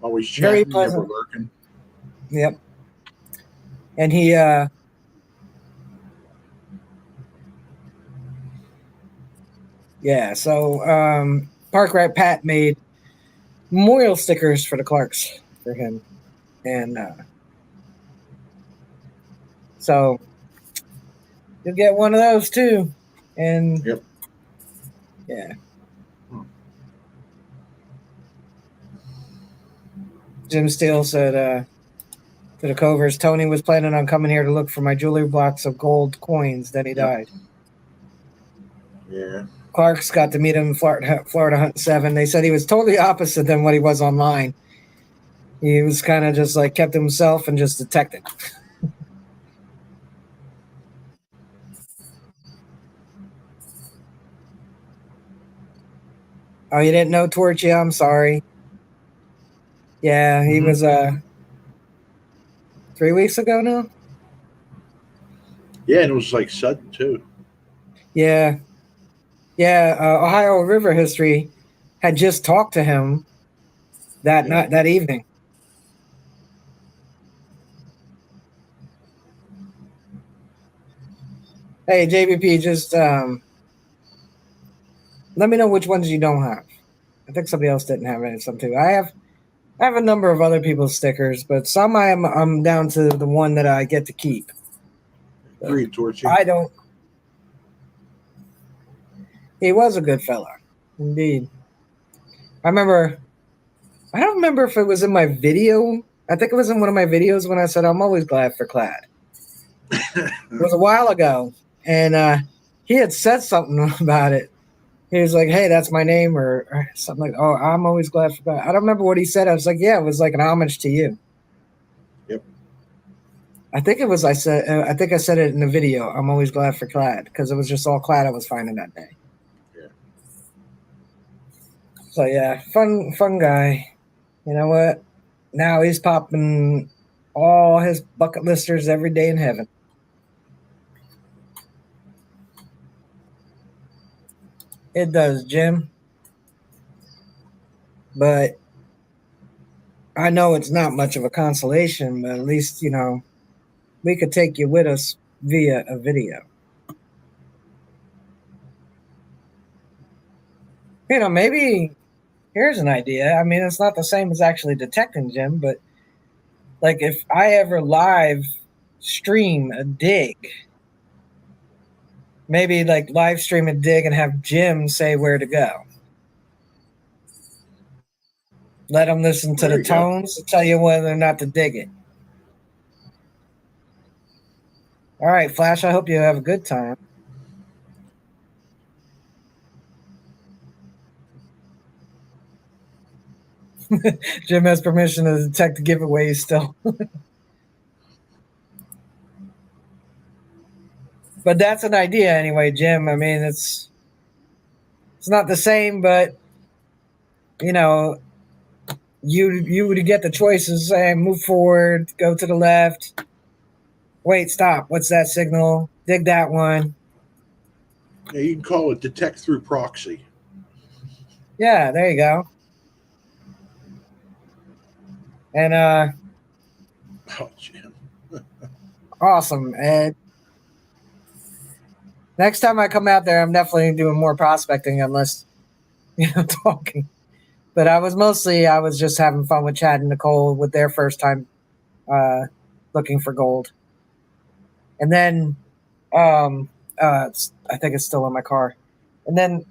always very chatting, pleasant. never lurking. Yep. And he yeah, so Park Rat Pat made memorial stickers for the Clarks for him. And so you'll get one of those too. And yep. Yeah. Jim Steele said to the Covers, Tony was planning on coming here to look for my jewelry blocks of gold coins. Then he died. Yeah. Clark's got to meet him in Florida Hunt 7. They said he was totally opposite than what he was online. He was kind of just like kept himself and just detected. Oh, you didn't know Torchia? I'm sorry. Yeah, he was 3 weeks ago now. Yeah, and it was like sudden too. Yeah. Yeah, Ohio River History had just talked to him that evening. Hey, JBP, just let me know which ones you don't have. I think somebody else didn't have any. Some too. I have a number of other people's stickers, but some I'm down to the one that I get to keep. Agreed, Torchy. I don't. He was a good fella, indeed. I don't remember if it was in my video. I think it was in one of my videos when I said I'm always glad for Clad. It was a while ago, and he had said something about it. He was like, "Hey, that's my name," or something like, "Oh, I'm always glad for that." I don't remember what he said. I was like, "Yeah, it was like an homage to you." Yep. I think it was. I think I said it in the video. I'm always glad for Clad because it was just all Clad I was finding that day. Yeah. So yeah, fun guy. You know what? Now he's popping all his bucket listers every day in heaven. It does, Jim. But I know it's not much of a consolation, but at least, we could take you with us via a video. Maybe here's an idea. I mean, it's not the same as actually detecting Jim, but like if I ever live stream a dig, maybe like live stream a dig and have Jim say where to go. Let him listen to There the you go. tones to tell you whether or not to dig it. All right, Flash, I hope you have a good time. Jim has permission to detect the giveaways still. But that's an idea anyway, Jim. I mean, it's not the same, but you would get the choices saying move forward, go to the left, wait, stop. What's that signal? Dig that one. Yeah, you can call it detect through proxy. Yeah, there you go. And Oh, Jim. awesome. And next time I come out there, I'm definitely doing more prospecting unless talking. But I was just having fun with Chad and Nicole with their first time looking for gold. And then I think it's still in my car. And then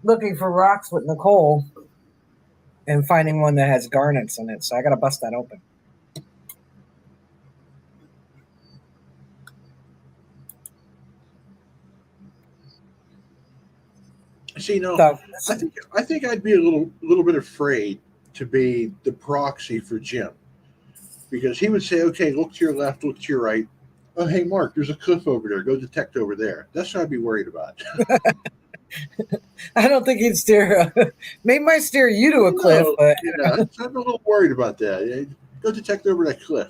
looking for rocks with Nicole and finding one that has garnets in it. So I got to bust that open. See, no, So, I think I'd be a little bit afraid to be the proxy for Jim, because he would say, "Okay, look to your left, look to your right. Oh, hey, Mark, there's a cliff over there. Go detect over there." That's what I'd be worried about. I don't think he'd steer. Maybe might steer you to a cliff, No, but I'm a little worried about that. Go detect over that cliff.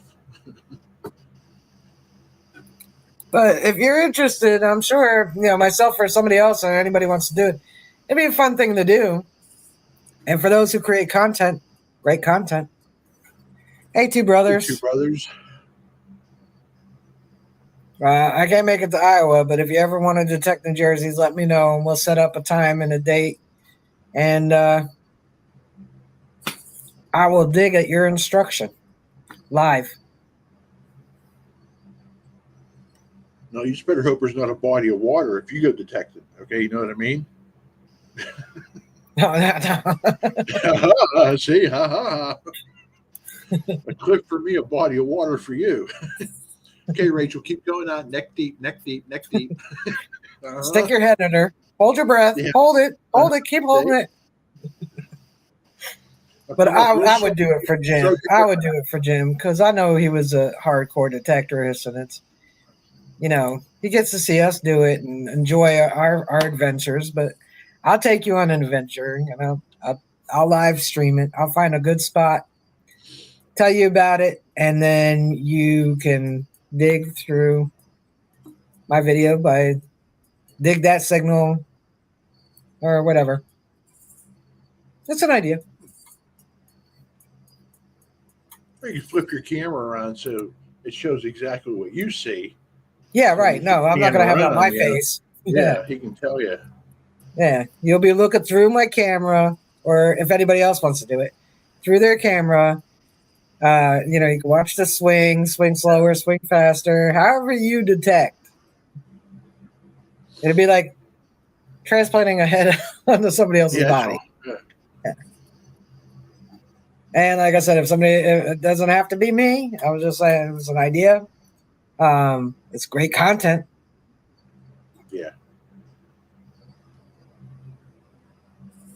if you're interested, I'm sure myself or somebody else or anybody wants to do it. It'd be a fun thing to do. And for those who create content, great content. Hey, two Hey, brothers. two brothers. I can't make it to Iowa, but if you ever want to detect New Jerseys, let me know, and we'll set up a time and a date. And I will dig at your instruction live. No, you just better hope there's not a body of water if you go detect it. Okay, you know what I mean? No. See, ha ha. A cliff for me, a body of water for you. Okay, Rachel, keep going on. Neck deep, neck deep, neck deep. Stick your head in her. Hold your breath. Yeah. Hold it. Hold it. Keep holding it. But I would do it for Jim. I would do it for Jim because I know he was a hardcore detectorist, and it's he gets to see us do it and enjoy our adventures. But I'll take you on an adventure. I'll live stream it. I'll find a good spot, tell you about it, and then you can dig through my video by dig that signal or whatever. That's an idea. You can flip your camera around so it shows exactly what you see. Yeah, So right. No, I'm not going to have it on my face. Yeah, he can tell you. Yeah, you'll be looking through my camera, or if anybody else wants to do it, through their camera. You can watch the swing slower, swing faster, however you detect. It'd be like transplanting a head onto somebody else's body. Yeah. And like I said, it doesn't have to be me. I was just saying it was an idea. It's great content. Yeah.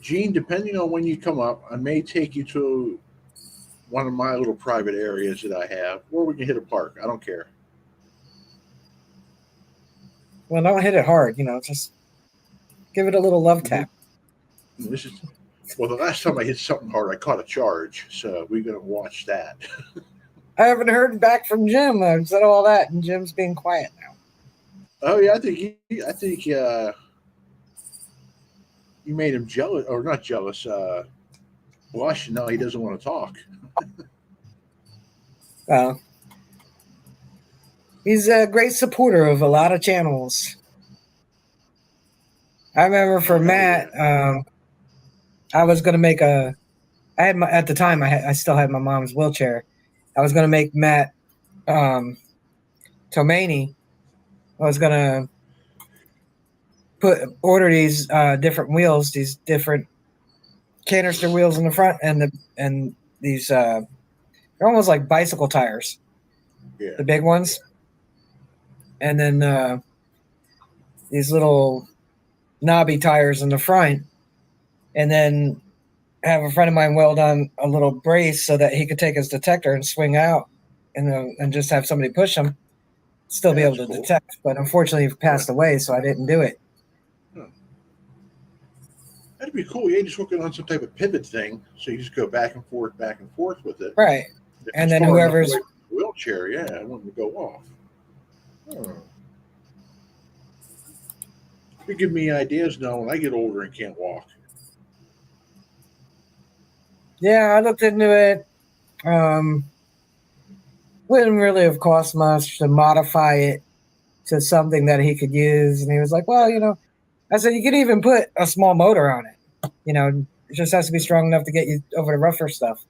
Gene, depending on when you come up, I may take you to one of my little private areas that I have, or we can hit a park. I don't care. Well, don't hit it hard. Just give it a little love Hmm. tap. This is well. The last time I hit something hard, I caught a charge, so we're gonna watch that. I haven't heard back from Jim. I've said all that, and Jim's being quiet now. Oh yeah, I think you made him jealous, or not jealous. Blush. No, he doesn't want to talk. Well, he's a great supporter of a lot of channels. I remember for Oh hell Matt, yeah. I was going to make a. I had at the time I still had my mom's wheelchair. I was going to make Matt um, Tomani. I was going to order these different wheels, these different canister wheels in the front, and these they're almost like bicycle tires, Yeah. the big ones, and then these little knobby tires in the front, and then have a friend of mine weld on a little brace so that he could take his detector and swing out, and just have somebody push him, still Yeah, be able that's to cool. detect. But unfortunately, he Yeah. passed away, so I didn't do it. Huh. That'd be cool. Yeah, just hook it on some type of pivot thing, so you just go back and forth with it. Right, If and it's then far enough whoever's away from the wheelchair, yeah, I want it to go off. Hmm. You give me ideas now when I get older and can't walk. yeah, I looked into it. Wouldn't really have cost much to modify it to something that he could use. And he was like, well, I said, you could even put a small motor on it. It just has to be strong enough to get you over the rougher stuff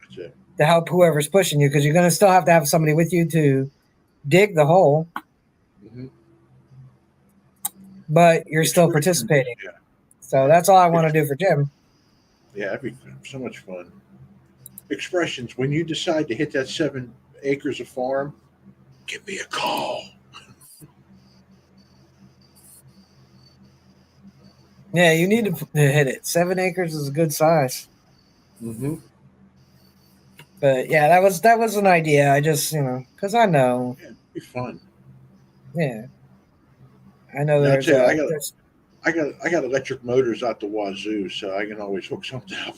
That's it. to help whoever's pushing you, because you're going to still have to have somebody with you to dig the hole, Mm-hmm. but you're still Expressions. participating. Yeah. So Yeah. that's all I want to Ex- do for Jim. yeah, that'd be so much fun. Expressions. When you decide to hit that 7 acres of farm, give me a call. Yeah, you need to hit it. 7 acres is a good size. Mm-hmm. But yeah, that was an idea. I just, because I know, Yeah, it'd be fun. yeah, I know Now I'll there's tell you, a there's I got electric motors out the wazoo, so I can always hook something up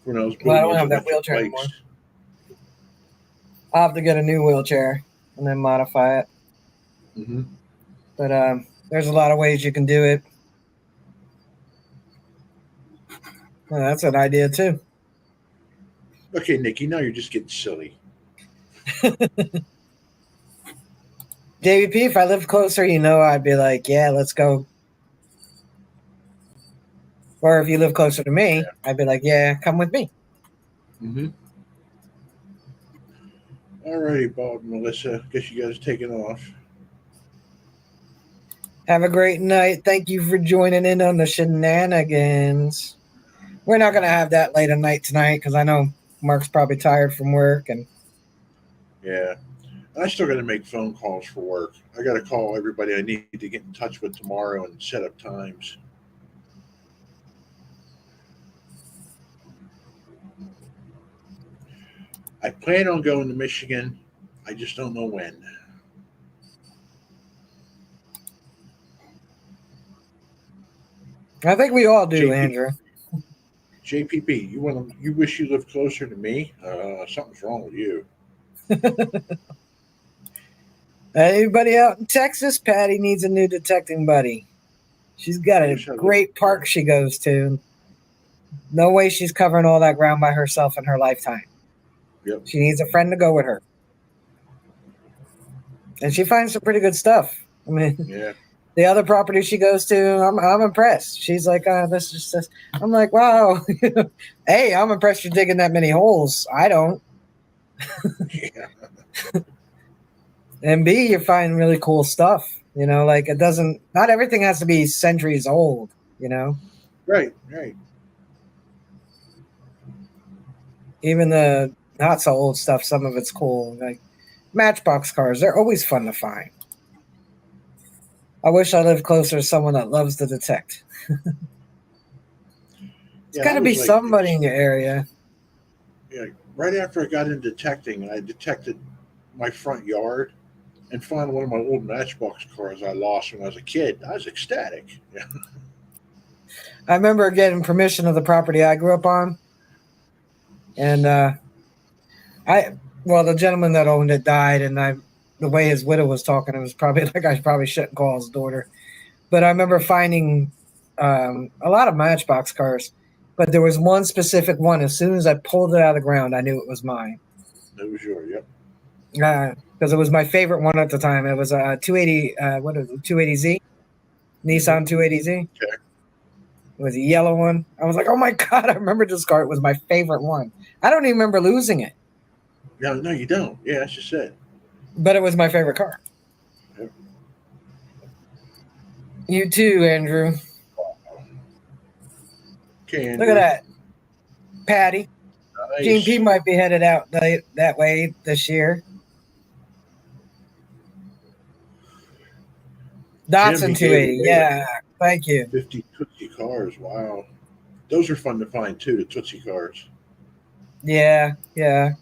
when I was well, I building don't those have that electric wheelchair anymore. bikes. I'll have to get a new wheelchair and then modify it. Mm-hmm. But there's a lot of ways you can do it. Well, that's an idea too. Okay, Nikki, now you're just getting silly. JVP, if I lived closer, I'd be like, yeah, let's go. Or if you live closer to me, I'd be like, yeah, come with me. Mm-hmm. All righty, Bob and Melissa. Guess you guys are taking off. Have a great night. Thank you for joining in on the shenanigans. We're not going to have that late at night tonight because I know Mark's probably tired from work. And Yeah. I still got to make phone calls for work. I got to call everybody I need to get in touch with tomorrow and set up times. I plan on going to Michigan. I just don't know when. I think we all do, JP, Andrew. JPP, you wish you lived closer to me? Something's wrong with you. Anybody out in Texas? Patty needs a new detecting buddy. She's got I a wish I lived great there. park she goes to. No way she's covering all that ground by herself in her lifetime. Yep. She needs a friend to go with her. And she finds some pretty good stuff. I mean, Yeah. the other property she goes to, I'm impressed. She's like, this is just. I'm like, wow. Hey, I'm impressed you're digging that many holes. I don't. Yeah. And B, you find really cool stuff. Like it doesn't. Not everything has to be centuries old. Right. Right. Even the not so old stuff. Some of it's cool. Like Matchbox cars, they're always fun to find. I wish I lived closer to someone that loves to detect. It's Yeah, got I to be was like, somebody in your area. yeah, right after I got into detecting, I detected my front yard and found one of my old Matchbox cars I lost when I was a kid. I was ecstatic. Yeah, I remember getting permission of the property I grew up on, and I well, the gentleman that owned it died, and the way his widow was talking, it was probably like I probably shouldn't call his daughter. But I remember finding a lot of Matchbox cars, but there was one specific one. As soon as I pulled it out of the ground, I knew it was mine it was yours. Yep. because it was my favorite one at the time. It was a 280, what is it, 280Z, Hmm. Nissan 280Z. Okay. It was a yellow one. I was like, oh my god, I remember this car. It was my favorite one. I don't even remember losing it, No, no, you don't. Yeah, that's just it. but it was my favorite car. Yep. You too, Andrew. Okay, Look at Andrew. that, Patty. Gene P Nice. might be headed out that way this year. Jim, he Datsun gave 280. away like Yeah, thank you. 50 Tootsie cars. Wow. Those are fun to find too, the Tootsie cars. Yeah, yeah.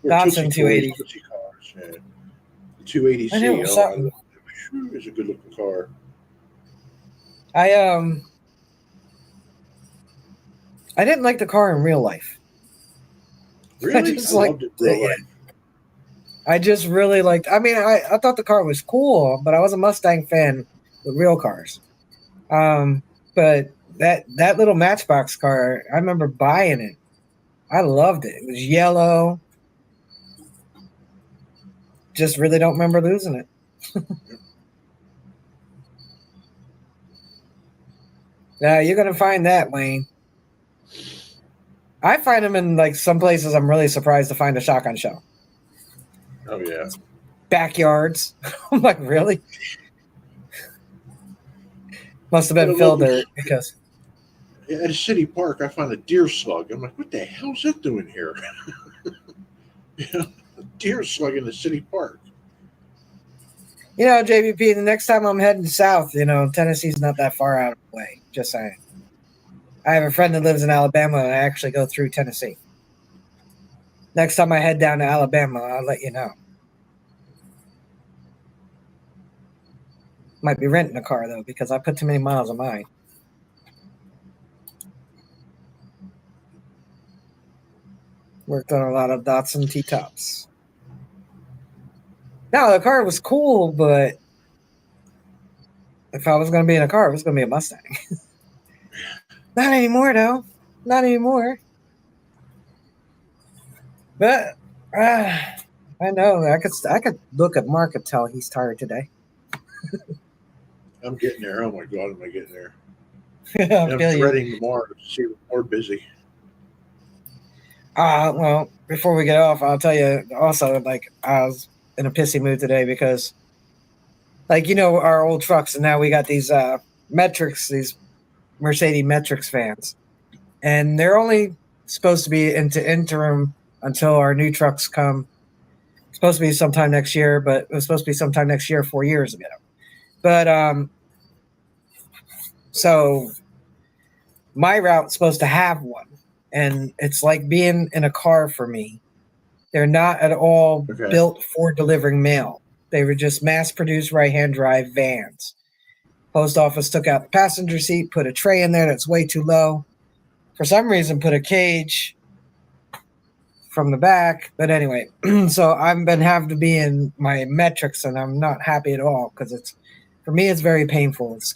Or Tootsie Datsun Toys, 280. Tootsie cars. Yeah. The I knew it 280C. was Oh, I love something. it. It's a good looking car. I I didn't like the car in real life. I Really? just I like loved it in real life. I just really liked. I mean, I thought the car was cool, but I was a Mustang fan with real cars. Um, but that little Matchbox car, I remember buying it. I loved it. It was yellow. Just really don't remember losing it. Yeah, you're gonna find that, Wayne. I find them in like some places. I'm really surprised to find a shotgun shell. Oh, yeah. Backyards. I'm like, really? Must have At been a fill local, dirt because at a city park, I found a deer slug. I'm like, what the hell's it doing here? You know, a deer slug in the city park. JVP. The next time I'm heading south, Tennessee's not that far out of the way. Just saying. I have a friend that lives in Alabama, and I actually go through Tennessee. Next time I head down to Alabama, I'll let you know. Might be renting a car though because I put too many miles on mine. Worked on a lot of Datsun T-tops. Now the car was cool, but if I was going to be in a car, it was going to be a Mustang. Not anymore, though. Not anymore. But I know I could look at Mark and tell he's tired today. I'm getting there. Oh my God, am I getting there? I And I'm feel you. dreading tomorrow to see if we're more busy. Well, before we get off, I'll tell you also, like, I was in a pissy mood today because, like, our old trucks, and now we got these metrics, these Mercedes metrics vans, and they're only supposed to be into interim until our new trucks come. It's supposed to be sometime next year, but it was supposed to be sometime next year 4 years ago. But so my route's supposed to have one, and it's like being in a car for me. They're not at all Okay. built for delivering mail. They were just mass-produced right-hand drive vans. Post office took out the passenger seat, put a tray in there that's way too low. For some reason, put a cage from the back. But anyway, so I've been having to be in my metrics, and I'm not happy at all because for me, it's very painful. It's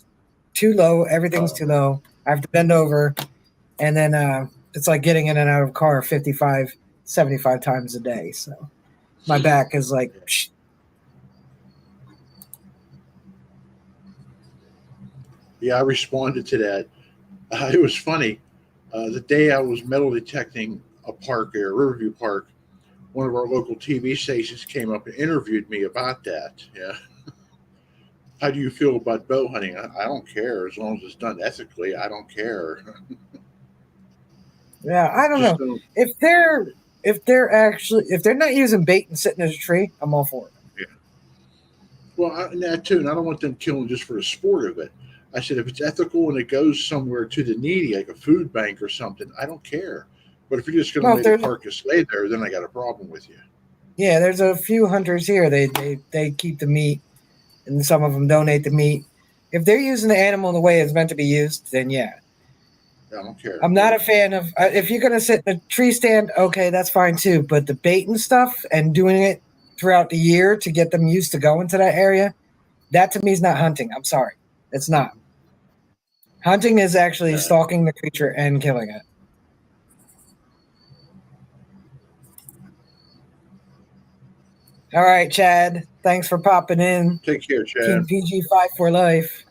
too low. Everything's Uh, too low. I have to bend over, and then it's like getting in and out of a car 55, 75 times a day. So my back is like, psh. yeah, I responded to that. It was funny. The day I was metal detecting a park there, Riverview Park, one of our local TV stations came up and interviewed me about that. Yeah. How do you feel about bow hunting? I don't care as long as it's done ethically. I don't care. Yeah, I don't Just know don't. if they're not using bait and sitting in a tree. I'm all for it. Yeah. Well, and that too, and I don't want them killing just for the sport of it. I said if it's ethical and it goes somewhere to the needy, like a food bank or something, I don't care. But if you're just going to Well, if let the there's carcass lay there, then I got a problem with you. yeah, there's a few hunters here. They keep the meat, and some of them donate the meat. If they're using the animal the way it's meant to be used, then yeah. I don't care. I'm not a fan of if you're gonna sit in a tree stand, okay, that's fine too. But the bait and stuff and doing it throughout the year to get them used to going to that area, that to me is not hunting. I'm sorry, it's not. Hunting is actually Yeah. stalking the creature and killing it. All right, Chad. Thanks for popping in. Take care, Team Chad. PG5 for life.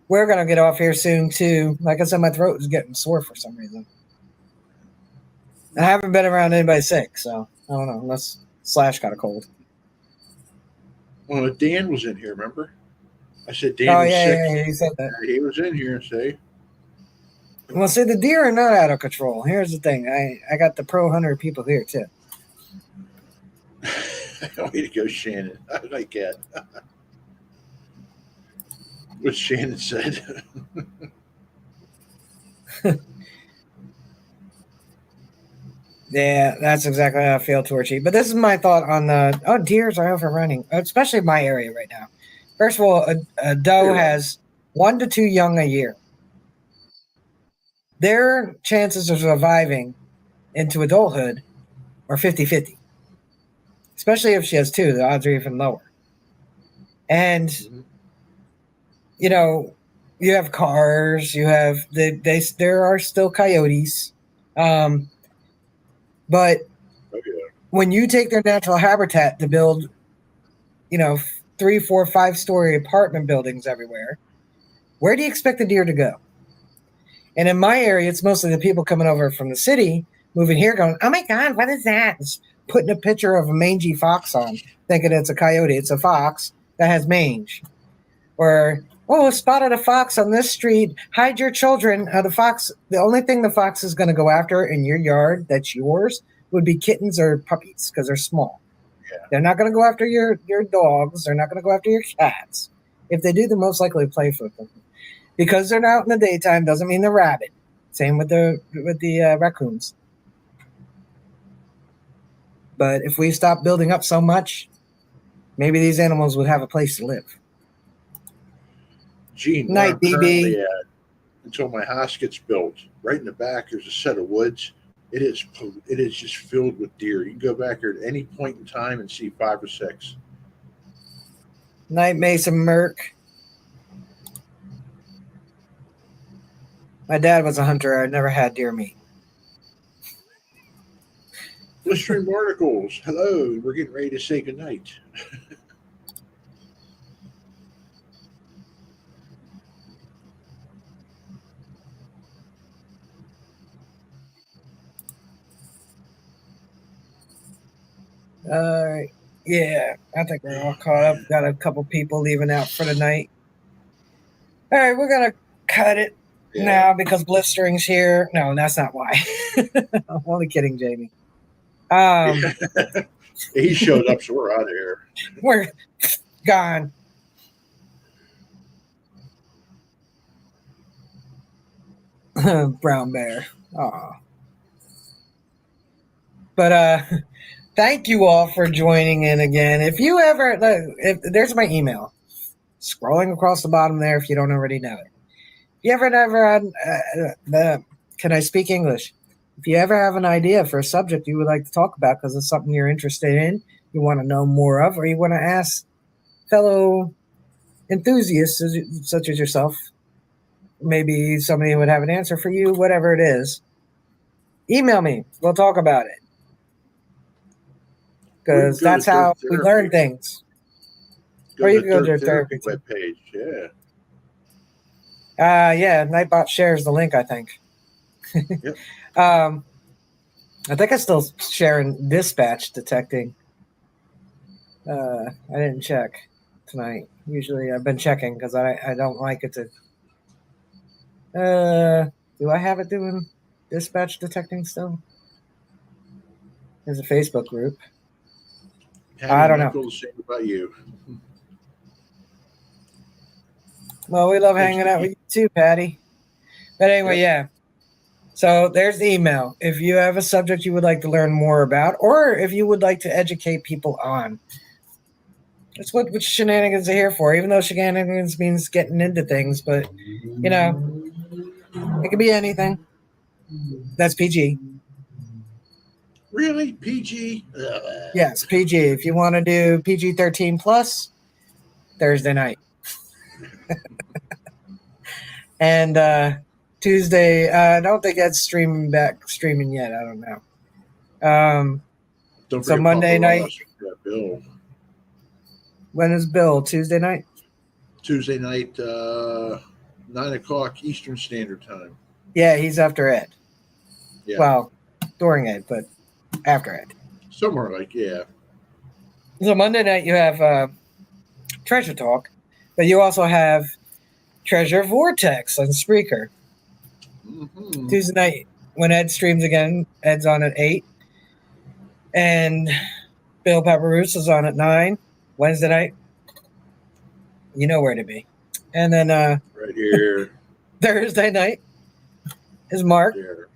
We're gonna get off here soon too. Like I said, my throat is getting sore for some reason. I haven't been around anybody sick, so I don't know. Unless Slash got a cold. Well, Dan was in here, remember? I said Dan Oh was yeah, sick. yeah, yeah. He said that. He was in here, say. Well, see, the deer are not out of control. Here's the thing. I got the pro hunter people here too. Way to go, Shannon. I like that. What Shannon said. Yeah, that's exactly how I feel, Torchy. But this is my thought on the deers are overrunning, especially my area right now. First of all, a doe has 1 to 2 young a year. Their chances of surviving into adulthood are 50-50. Especially if she has two, the odds are even lower. And Mhm. you know, you have cars, you have there are still coyotes. But Oh, yeah. when you take their natural habitat to build, 3, 4, 5 story apartment buildings everywhere, where do you expect the deer to go? And in my area, it's mostly the people coming over from the city, moving here, going, "Oh my God, what is that?" It's putting a picture of a mangy fox on, thinking it's a coyote. It's a fox that has mange. Or, "Oh, spotted a fox on this street. Hide your children." The only thing the fox is going to go after in your yard that's yours would be kittens or puppies because they're small. Yeah. They're not going to go after your dogs. They're not going to go after your cats. If they do, they're most likely play with them. Because they're out in the daytime doesn't mean they're rabid. Same with the raccoons. But if we stop building up so much, maybe these animals would have a place to live. Gene, where Night, I'm currently BB. at, until my house gets built, right in the back, there's a set of woods. It is just filled with deer. You can go back there at any point in time and see 5 or 6. Night, Mason Merck. My dad was a hunter. I never had deer meat. Blistering articles. Hello, we're getting ready to say goodnight. All right. Yeah, I think we're all caught up. Got a couple people leaving out for the night. All right, we're going to cut it Yeah. now because Blistering's here. No, that's not why. I'm only kidding, Jamie. He showed up, so we're out of here. We're gone. Brown bear. Aw. But thank you all for joining in again. If you ever, if there's my email, scrolling across the bottom there. If you don't already know it, if you ever had, can I speak English? If you ever have an idea for a subject you would like to talk about because it's something you're interested in, you want to know more of, or you want to ask fellow enthusiasts such as yourself, maybe somebody would have an answer for you, whatever it is, email me. We'll talk about it. Or you can Because go that's to Dirt how we learn Therapy. things. Go Or to you the can go to Dirt their therapy Therapy too. webpage. Yeah. Yeah, Nightbot shares the link, I think. Yep. I think I'm still sharing dispatch detecting. I didn't check tonight. Usually I've been checking because I don't like it to. Do I have it doing dispatch detecting still? There's a Facebook group. I Patty don't might know. feel the same about you. Well, we love Thanks, hanging out with Nikki. you too, Patty. But anyway, Yep. yeah. So there's the email. If you have a subject you would like to learn more about, or if you would like to educate people on, that's what shenanigans are here for. Even though shenanigans means getting into things, but it could be anything. That's PG. Really? PG? Yes, PG. If you want to do PG 13 plus, Thursday night. And Tuesday, I don't think that's streaming yet. I don't know. Don't So forget Papa Monday night, Ross. Yeah, Bill. when is Bill? Tuesday night? Tuesday night, 9 o'clock Eastern Standard Time. Yeah, he's after Ed. Yeah. Well, during Ed, but after Ed. Somewhere like, yeah. So Monday night you have Treasure Talk, but you also have Treasure Vortex on Spreaker. Mm-hmm. Tuesday night when Ed streams again, Ed's on at 8. And Bill Paparoos is on at 9. Wednesday night, you know where to be. And then Right here. Thursday night is Mark. There.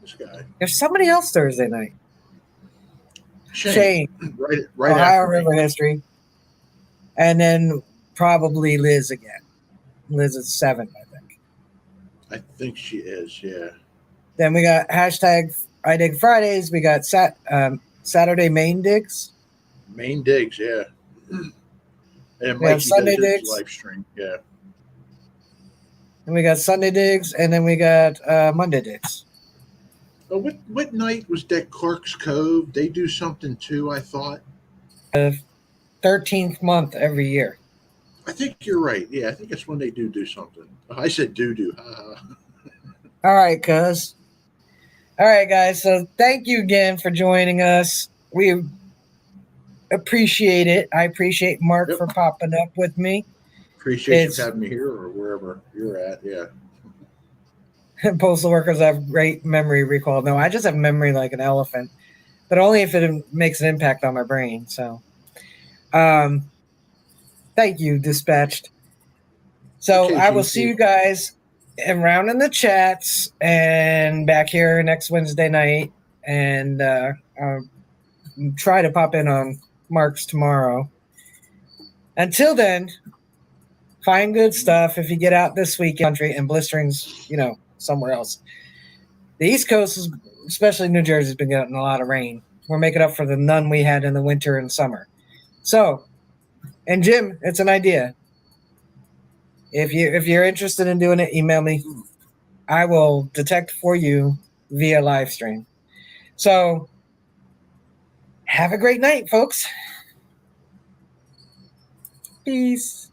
This guy. There's somebody else Thursday night. Shane. Right Ohio after River me. History. And then probably Liz again. Liz is 7, I think. I think she is, yeah. Then we got hashtag I Dig Fridays. We got Saturday Main Digs. Main digs, yeah. And We have Mikey Sunday does his digs. live stream, yeah. And we got Sunday Digs. And then we got Monday Digs. Oh, what night was that Clark's Cove? They do something too, I thought. 13th month every year. I think you're right. Yeah, I think it's when they do something. I said do. All right, cuz. All right, guys. So thank you again for joining us. We appreciate it. I appreciate Mark for popping up with me. Appreciate you having me here or wherever you're at. Yeah. Postal workers have great memory recall. No, I just have memory like an elephant, but only if it makes an impact on my brain. So, thank you, Dispatched. So Okay, I will see you guys around in the chats and back here next Wednesday night, and I'll try to pop in on Mark's tomorrow. Until then, find good stuff if you get out this week in the country and blistering's, somewhere else. The East Coast, especially New Jersey, has been getting a lot of rain. We're making up for the none we had in the winter and summer. So, and Jim, it's an idea. If you're interested in doing it, email me. I will detect for you via live stream. So, have a great night, folks. Peace.